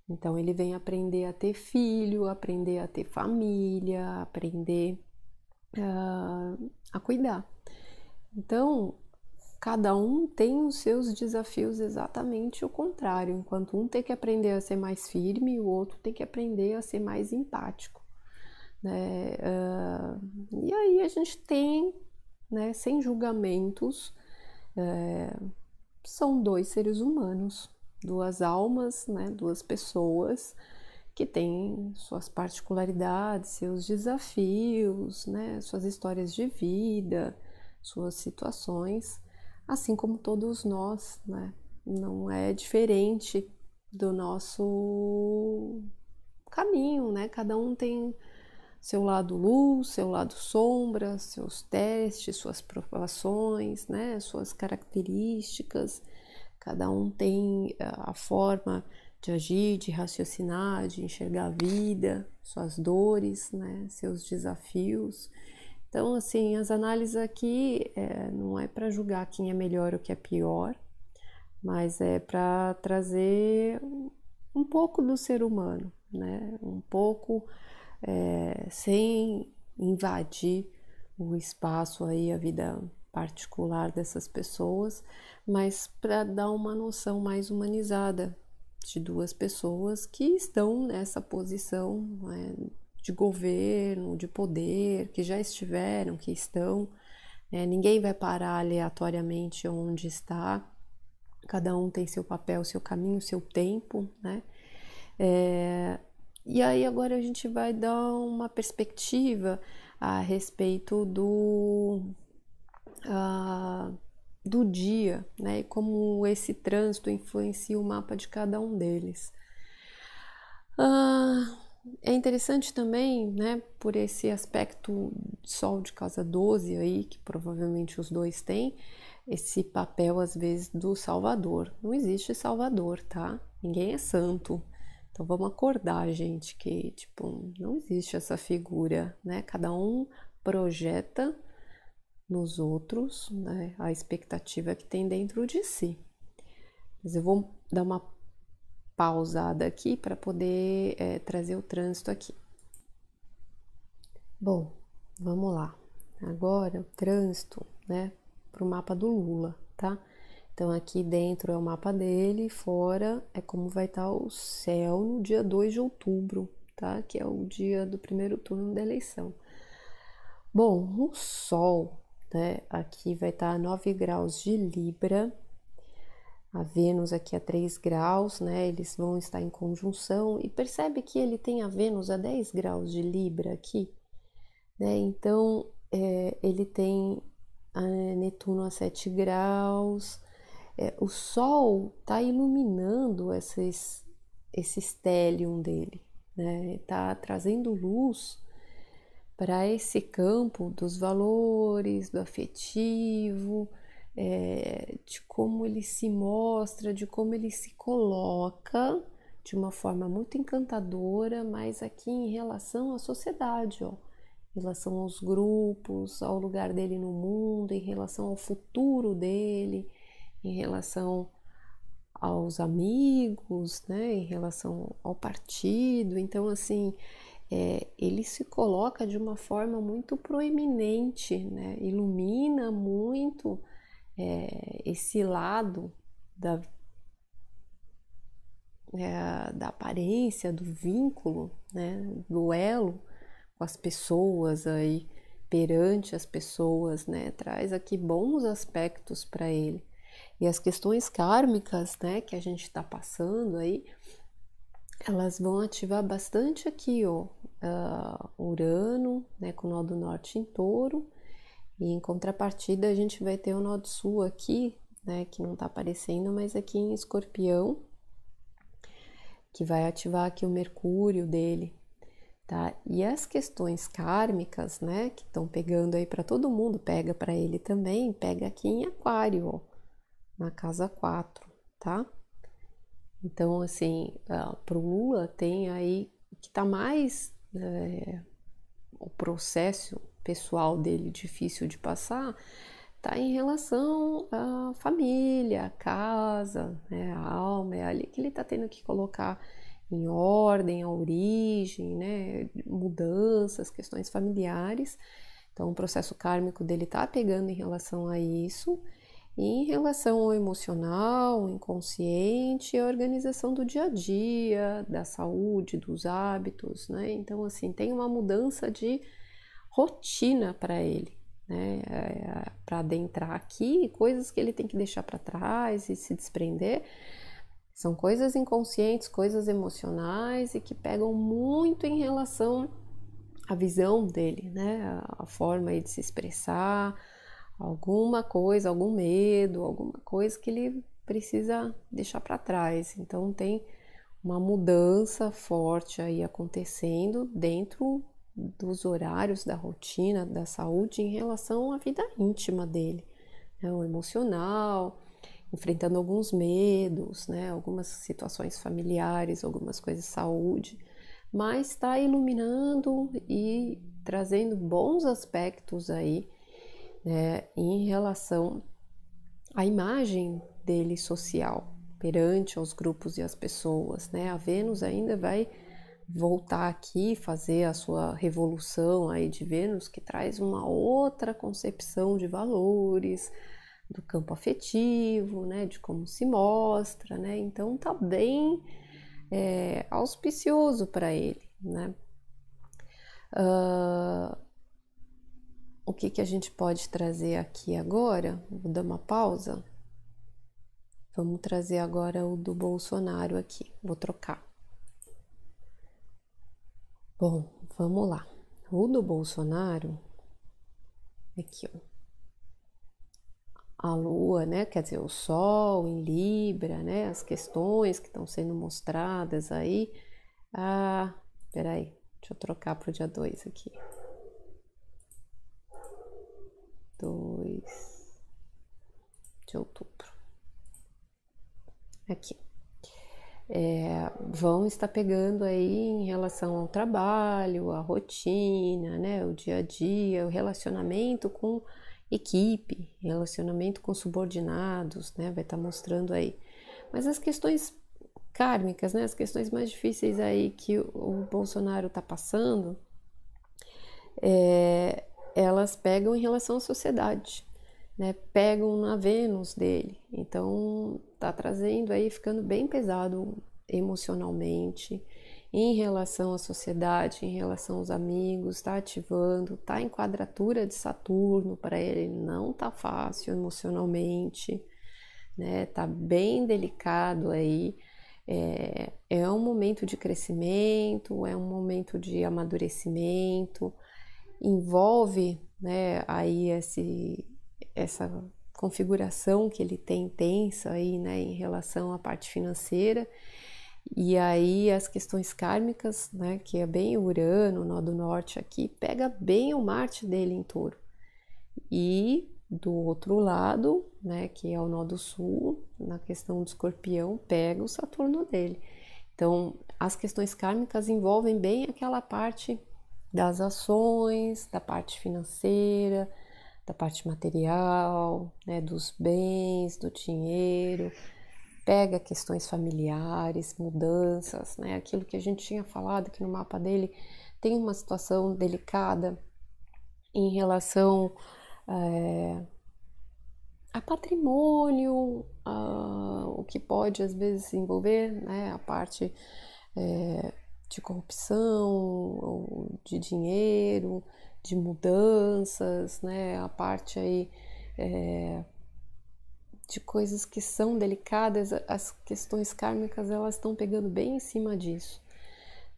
A: Então ele vem aprender a ter filho, aprender a ter família, aprender a cuidar. Então, cada um tem os seus desafios exatamente o contrário. Enquanto um tem que aprender a ser mais firme, o outro tem que aprender a ser mais empático, né? E aí a gente tem, né, sem julgamentos, são dois seres humanos, duas almas, né, duas pessoas que têm suas particularidades, seus desafios, né, suas histórias de vida, suas situações, assim como todos nós, né? não é diferente do nosso caminho, né? Cada um tem seu lado luz, seu lado sombra, seus testes, suas provações, né? Suas características. Cada um tem a forma de agir, de raciocinar, de enxergar a vida, suas dores, né? Seus desafios. Então, assim, as análises aqui não é para julgar quem é melhor ou quem é pior, mas é para trazer um pouco do ser humano, né? Um pouco sem invadir o espaço aí, a vida particular dessas pessoas, mas para dar uma noção mais humanizada de duas pessoas que estão nessa posição, né, de governo, de poder, que já estiveram, que estão. Ninguém vai parar aleatoriamente onde está. Cada um tem seu papel, seu caminho, seu tempo, né? E aí agora a gente vai dar uma perspectiva a respeito do dia, né? E como esse trânsito influencia o mapa de cada um deles. É interessante também, né, por esse aspecto Sol de casa 12 aí, que provavelmente os dois têm, esse papel às vezes do Salvador. Não existe Salvador, tá? Ninguém é santo. Então vamos acordar, gente, que tipo, não existe essa figura, né? Cada um projeta nos outros, né, a expectativa que tem dentro de si. Mas eu vou dar uma pausada aqui para poder trazer o trânsito aqui. Bom, vamos lá. Agora o trânsito, né, para o mapa do Lula, tá? Então aqui dentro é o mapa dele, fora é como vai estar o céu no dia 2 de outubro, tá? Que é o dia do primeiro turno da eleição. Bom, o Sol, né, aqui vai estar a 9 graus de Libra, a Vênus aqui a 3 graus, né? Eles vão estar em conjunção e percebe que ele tem a Vênus a 10 graus de Libra aqui, né? Então, ele tem a Netuno a 7 graus, o Sol está iluminando esse stellium dele, né? Está trazendo luz para esse campo dos valores, do afetivo, de como ele se mostra, de como ele se coloca de uma forma muito encantadora, mas aqui em relação à sociedade, ó, em relação aos grupos, ao lugar dele no mundo, em relação ao futuro dele, em relação aos amigos, né, em relação ao partido. Então, assim, ele se coloca de uma forma muito proeminente, né, ilumina muito esse lado da aparência, do vínculo, né, do elo com as pessoas aí, perante as pessoas, né, traz aqui bons aspectos para ele. E as questões kármicas, né, que a gente está passando aí, elas vão ativar bastante aqui, ó, Urano, né, com o nó do norte em Touro, e em contrapartida a gente vai ter o nó do sul aqui, né, que não tá aparecendo, mas aqui em Escorpião, que vai ativar aqui o Mercúrio dele, tá? E as questões kármicas, né, que estão pegando aí para todo mundo, pega para ele também, pega aqui em Aquário, ó, na casa 4, tá? Então, assim, pro Lula tem aí que tá mais o processo pessoal dele difícil de passar, tá em relação à família, à casa, né, a alma, é ali que ele tá tendo que colocar em ordem a origem, né, mudanças, questões familiares. Então, o processo kármico dele tá pegando em relação a isso. E em relação ao emocional, ao inconsciente, a organização do dia a dia, da saúde, dos hábitos, né? Então, assim, tem uma mudança de rotina para ele, né? Para adentrar aqui, coisas que ele tem que deixar para trás e se desprender. São coisas inconscientes, coisas emocionais e que pegam muito em relação à visão dele, né? A forma de se expressar, alguma coisa, algum medo, alguma coisa que ele precisa deixar para trás. Então tem uma mudança forte aí acontecendo dentro dos horários da rotina da saúde em relação à vida íntima dele, né? O emocional, enfrentando alguns medos, né? Algumas situações familiares, algumas coisas de saúde, mas está iluminando e trazendo bons aspectos aí, né, em relação à imagem dele social perante aos grupos e as pessoas, né? A Vênus ainda vai voltar aqui, fazer a sua revolução aí de Vênus, que traz uma outra concepção de valores, do campo afetivo, né? De como se mostra, né? Então tá bem auspicioso para ele, né? O que a gente pode trazer aqui agora? Vou dar uma pausa. Vamos trazer agora o do Bolsonaro aqui. Vou trocar. Bom, vamos lá. O do Bolsonaro, aqui, ó. A Lua, né? Quer dizer, o Sol em Libra, né? As questões que estão sendo mostradas aí. Ah, peraí, deixa eu trocar para o dia 2 aqui. 2 de outubro. Aqui. Vão estar pegando aí em relação ao trabalho, a rotina, né, o dia a dia, o relacionamento com equipe, relacionamento com subordinados, né, vai estar mostrando aí. Mas as questões kármicas, né, as questões mais difíceis aí que o Bolsonaro está passando, elas pegam em relação à sociedade, né, pegam na Vênus dele, então tá trazendo aí, ficando bem pesado emocionalmente, em relação à sociedade, em relação aos amigos, tá ativando, tá em quadratura de Saturno, para ele não tá fácil emocionalmente, né, tá bem delicado aí, é um momento de crescimento, é um momento de amadurecimento, envolve, né, aí essa configuração que ele tem tensa aí, né, em relação à parte financeira, e aí as questões kármicas, né, que é bem Urano, nó do norte aqui, pega bem o Marte dele em Touro, e do outro lado, né, que é o nó do sul, na questão do Escorpião, pega o Saturno dele. Então, as questões kármicas envolvem bem aquela parte das ações, da parte financeira, da parte material, né, dos bens, do dinheiro, pega questões familiares, mudanças, né, aquilo que a gente tinha falado que no mapa dele tem uma situação delicada em relação a patrimônio, o que pode às vezes envolver, né, a parte de corrupção, de dinheiro, de mudanças, né, a parte aí de coisas que são delicadas, as questões kármicas elas estão pegando bem em cima disso,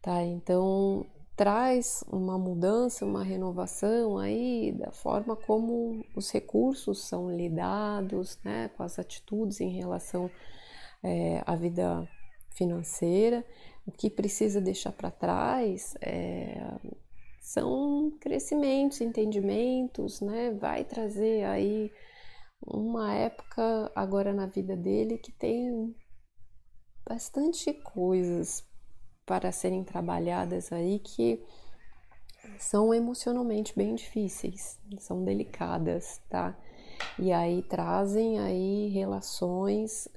A: tá? Então traz uma mudança, uma renovação aí da forma como os recursos são lidados, né, com as atitudes em relação à vida financeira. O que precisa deixar para trás são crescimentos, entendimentos, né? Vai trazer aí uma época agora na vida dele que tem bastante coisas para serem trabalhadas aí que são emocionalmente bem difíceis, são delicadas, tá? E aí trazem aí relações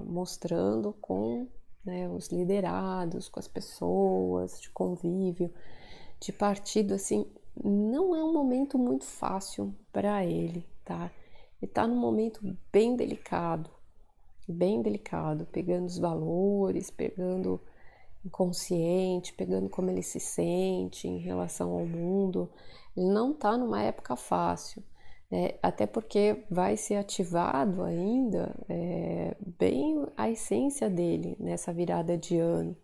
A: mostrando com, né, os liderados, com as pessoas, de convívio, de partido, assim, não é um momento muito fácil para ele, tá? Ele tá num momento bem delicado, pegando os valores, pegando inconsciente, pegando como ele se sente em relação ao mundo. Ele não tá numa época fácil, né? Até porque vai ser ativado ainda bem a essência dele nessa virada de ano,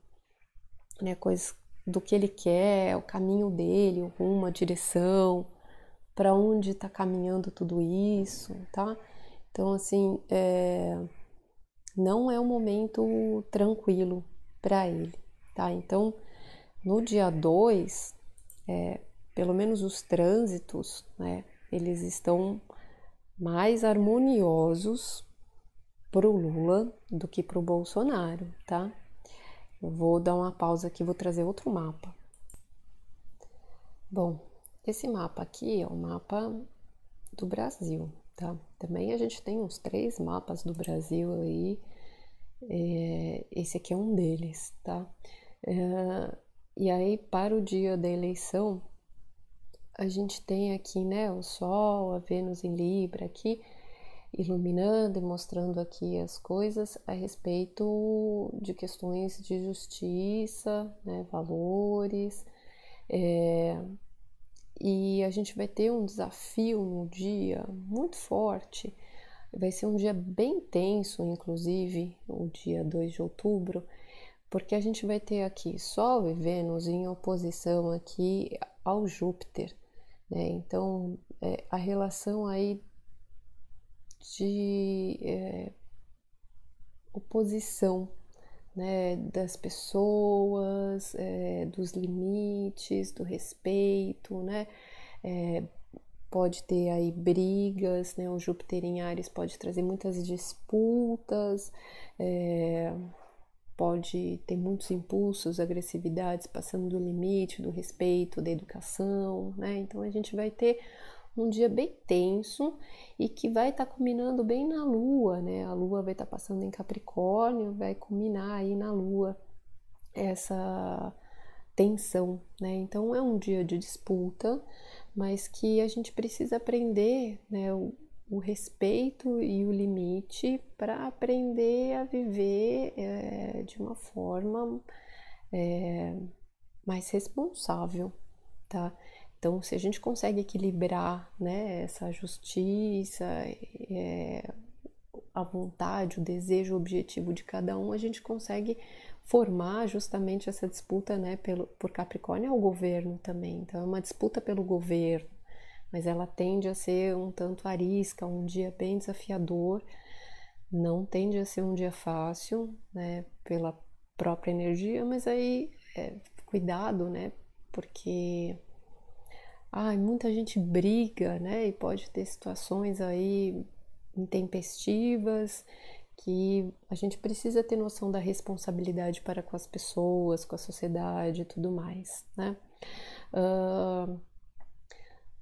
A: né? Coisas do que ele quer, o caminho dele, o rumo, a direção, para onde está caminhando tudo isso, tá? Então, assim, não é um momento tranquilo para ele, tá? Então, no dia 2, pelo menos os trânsitos, né, eles estão mais harmoniosos para o Lula do que para o Bolsonaro, tá? Eu vou dar uma pausa aqui, vou trazer outro mapa. Bom, esse mapa aqui é o mapa do Brasil, tá? Também a gente tem uns 3 mapas do Brasil aí, esse aqui é um deles, tá? E aí, para o dia da eleição, a gente tem aqui, né, o Sol, a Vênus em Libra aqui, iluminando e mostrando aqui as coisas a respeito de questões de justiça, né, valores, e a gente vai ter um desafio no dia muito forte, vai ser um dia bem tenso, inclusive, o dia 2 de outubro, porque a gente vai ter aqui Sol e Vênus em oposição aqui ao Júpiter, né? Então, a relação aí de oposição, né, das pessoas, dos limites, do respeito, né? Pode ter aí brigas, né? O Júpiter em Áries pode trazer muitas disputas, pode ter muitos impulsos, agressividades passando do limite, do respeito, da educação, né? Então a gente vai ter um dia bem tenso e que vai estar culminando bem na Lua, né? A Lua vai estar passando em Capricórnio, vai culminar aí na Lua essa tensão, né? Então é um dia de disputa, mas que a gente precisa aprender, né? O respeito e o limite para aprender a viver de uma forma mais responsável, tá? Então, se a gente consegue equilibrar, né, essa justiça, a vontade, o desejo, o objetivo de cada um, a gente consegue formar justamente essa disputa, né, por Capricórnio ao governo também. Então, é uma disputa pelo governo, mas ela tende a ser um tanto arisca, um dia bem desafiador, não tende a ser um dia fácil, né, pela própria energia, mas aí cuidado, né, porque muita gente briga, né, e pode ter situações aí intempestivas que a gente precisa ter noção da responsabilidade para com as pessoas, com a sociedade e tudo mais, né?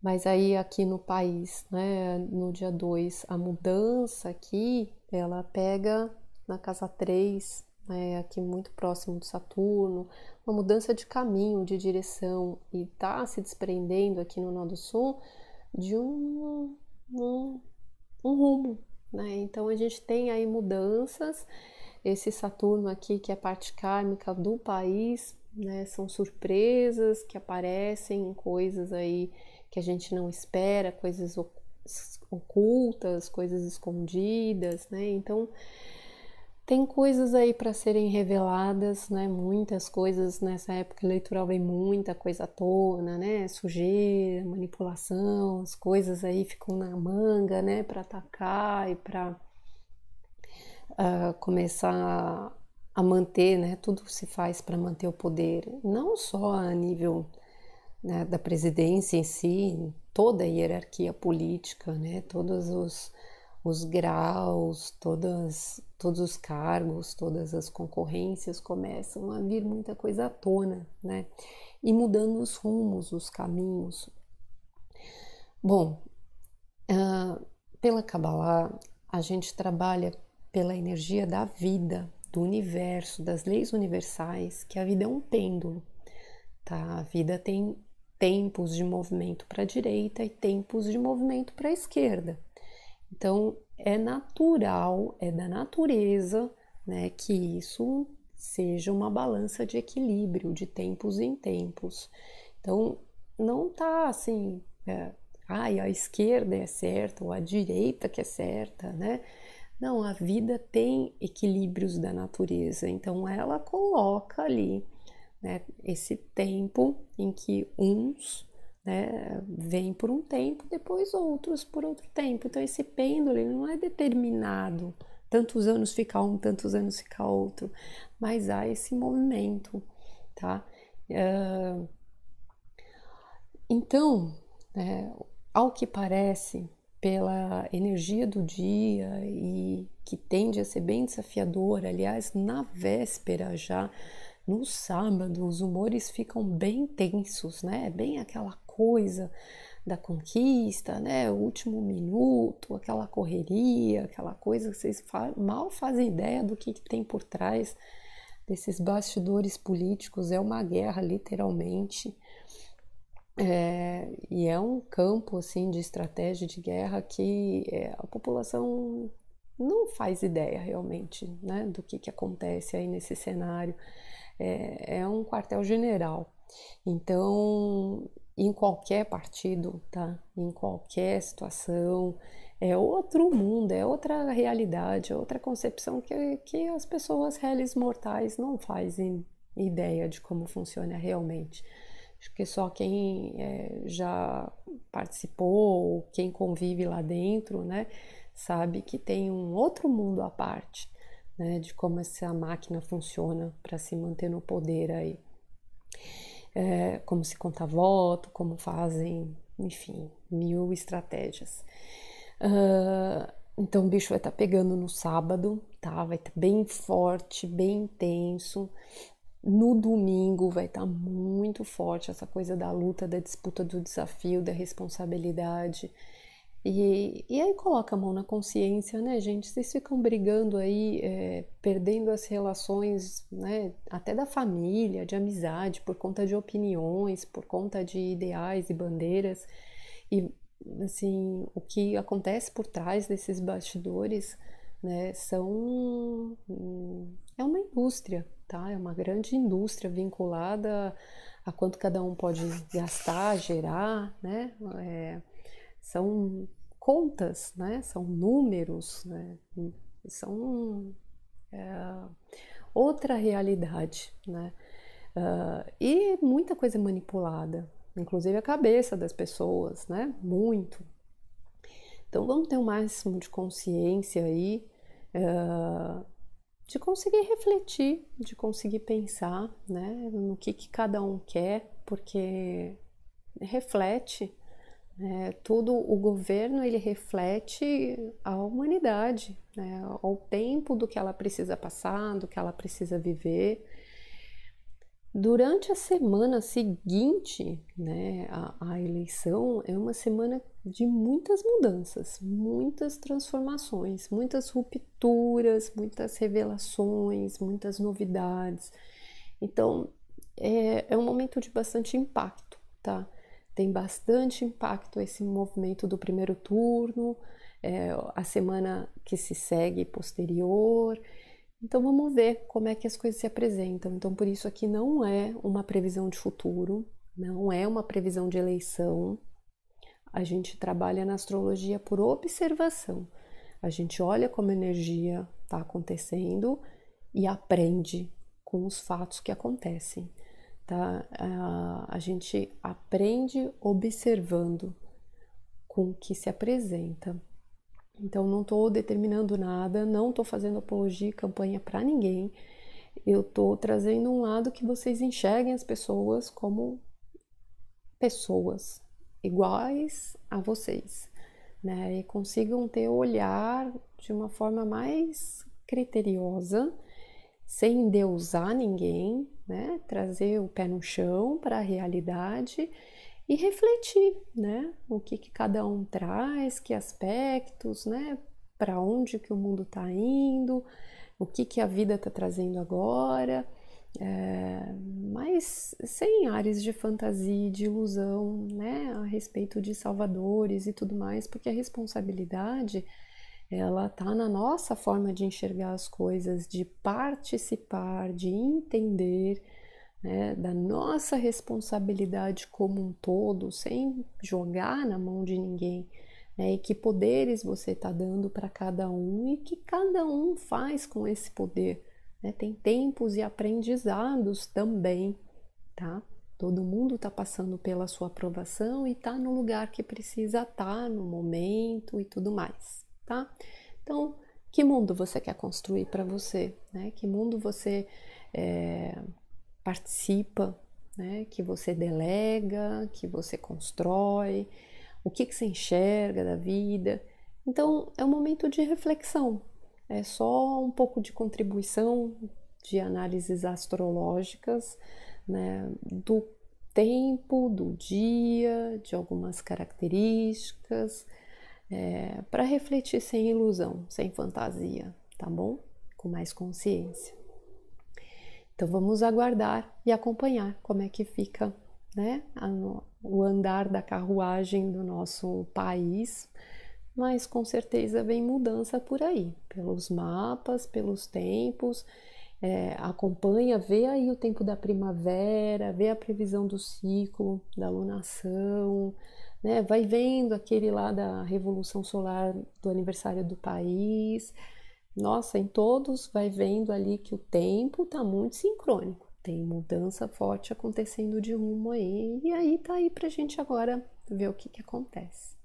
A: Mas aí aqui no país, né, no dia 2, a mudança aqui, ela pega na casa 3, né, aqui muito próximo de Saturno, uma mudança de caminho, de direção, e tá se desprendendo aqui no Nó do Sul de um rumo, né? Então a gente tem aí mudanças, esse Saturno aqui que é parte kármica do país, né? São surpresas que aparecem, coisas aí que a gente não espera, coisas ocultas, coisas escondidas, né? Então tem coisas aí para serem reveladas, né? Muitas coisas nessa época eleitoral, vem muita coisa à tona, né? Sujeira, manipulação, as coisas aí ficam na manga, né? Para atacar e para começar a manter, né? Tudo se faz para manter o poder, não só a nível, né, da presidência em si, toda a hierarquia política, né? Todos os graus, todos os cargos, todas as concorrências começam a vir muita coisa à tona, né? E mudando os rumos, os caminhos. Bom, pela Kabbalah, a gente trabalha pela energia da vida, do universo, das leis universais, que a vida é um pêndulo, tá? A vida tem tempos de movimento para a direita e tempos de movimento para a esquerda. Então, é natural, é da natureza, né, que isso seja uma balança de equilíbrio, de tempos em tempos. Então, não tá assim, a esquerda é certa ou a direita que é certa, né? Não, a vida tem equilíbrios da natureza, então ela coloca ali, né, esse tempo em que uns, né, vêm por um tempo, depois outros por outro tempo. Então esse pêndulo ele não é determinado tantos anos fica um, tantos anos fica outro, mas há esse movimento, tá? Então, ao que parece, pela energia do dia e que tende a ser bem desafiadora, aliás, na véspera já, no sábado, os humores ficam bem tensos, né? Bem aquela coisa da conquista, né? O último minuto, aquela correria, aquela coisa que vocês mal fazem ideia do que tem por trás desses bastidores políticos. É uma guerra, literalmente. E é um campo assim de estratégia de guerra que a população não faz ideia realmente, né, do que acontece aí nesse cenário. É um quartel-general. Então, em qualquer partido, tá? Em qualquer situação, é outro mundo, é outra realidade, é outra concepção que as pessoas réis mortais não fazem ideia de como funciona realmente. Acho que só quem já participou, quem convive lá dentro, né, sabe que tem um outro mundo à parte, né, de como essa máquina funciona para se manter no poder aí. Como se conta voto, como fazem, enfim, mil estratégias. Então o bicho vai estar pegando no sábado, tá? Vai estar bem forte, bem intenso. No domingo vai estar muito forte essa coisa da luta, da disputa, do desafio, da responsabilidade. E aí coloca a mão na consciência, né, gente? Vocês ficam brigando aí, perdendo as relações, né, até da família, de amizade, por conta de opiniões, por conta de ideais e bandeiras. E, assim, o que acontece por trás desses bastidores, né, é uma indústria, tá? É uma grande indústria vinculada a quanto cada um pode gastar, gerar, né? São contas, né? São números, né? São outra realidade, né? E muita coisa manipulada, inclusive a cabeça das pessoas, né? Muito. Então vamos ter o máximo de consciência aí, de conseguir refletir, de conseguir pensar, né? No que cada um quer, porque reflete. Tudo o governo ele reflete a humanidade, né, ao tempo do que ela precisa passar, do que ela precisa viver. Durante a semana seguinte, né, à eleição, é uma semana de muitas mudanças, muitas transformações, muitas rupturas, muitas revelações, muitas novidades. Então, é um momento de bastante impacto, tá? Tem bastante impacto esse movimento do primeiro turno, a semana que se segue posterior. Então vamos ver como é que as coisas se apresentam. Então por isso aqui não é uma previsão de futuro, não é uma previsão de eleição. A gente trabalha na astrologia por observação. A gente olha como a energia está acontecendo e aprende com os fatos que acontecem. Tá? A gente aprende observando com o que se apresenta. Então não estou determinando nada, não estou fazendo apologia e campanha para ninguém. Eu estou trazendo um lado que vocês enxerguem as pessoas como pessoas iguais a vocês, né? E consigam ter o olhar de uma forma mais criteriosa, sem endeusar ninguém, né? Trazer o pé no chão para a realidade e refletir, né? O que cada um traz, que aspectos, né? Para onde que o mundo está indo, o que a vida está trazendo agora, mas sem ares de fantasia e de ilusão, né? A respeito de salvadores e tudo mais, porque a responsabilidade ela tá na nossa forma de enxergar as coisas, de participar, de entender, né, da nossa responsabilidade como um todo, sem jogar na mão de ninguém, né, e que poderes você está dando para cada um e que cada um faz com esse poder, né? Tem tempos e aprendizados também, tá? Todo mundo está passando pela sua aprovação e está no lugar que precisa estar no momento e tudo mais, tá? Então, Que mundo você quer construir para você, né? Que mundo você participa, né? Que você delega, que você constrói, o que você enxerga da vida. Então, é um momento de reflexão, é só um pouco de contribuição de análises astrológicas, né? Do tempo, do dia, de algumas características, para refletir sem ilusão, sem fantasia, tá bom? Com mais consciência. Então vamos aguardar e acompanhar como é que fica, né, o andar da carruagem do nosso país, mas com certeza vem mudança por aí, pelos mapas, pelos tempos. Acompanha, vê aí o tempo da primavera, vê a previsão do ciclo, da lunação, né? Vai vendo aquele lá da revolução solar do aniversário do país. Nossa, em todos vai vendo ali que o tempo tá muito sincrônico. Tem mudança forte acontecendo de rumo aí. E aí tá aí pra gente agora ver o que acontece.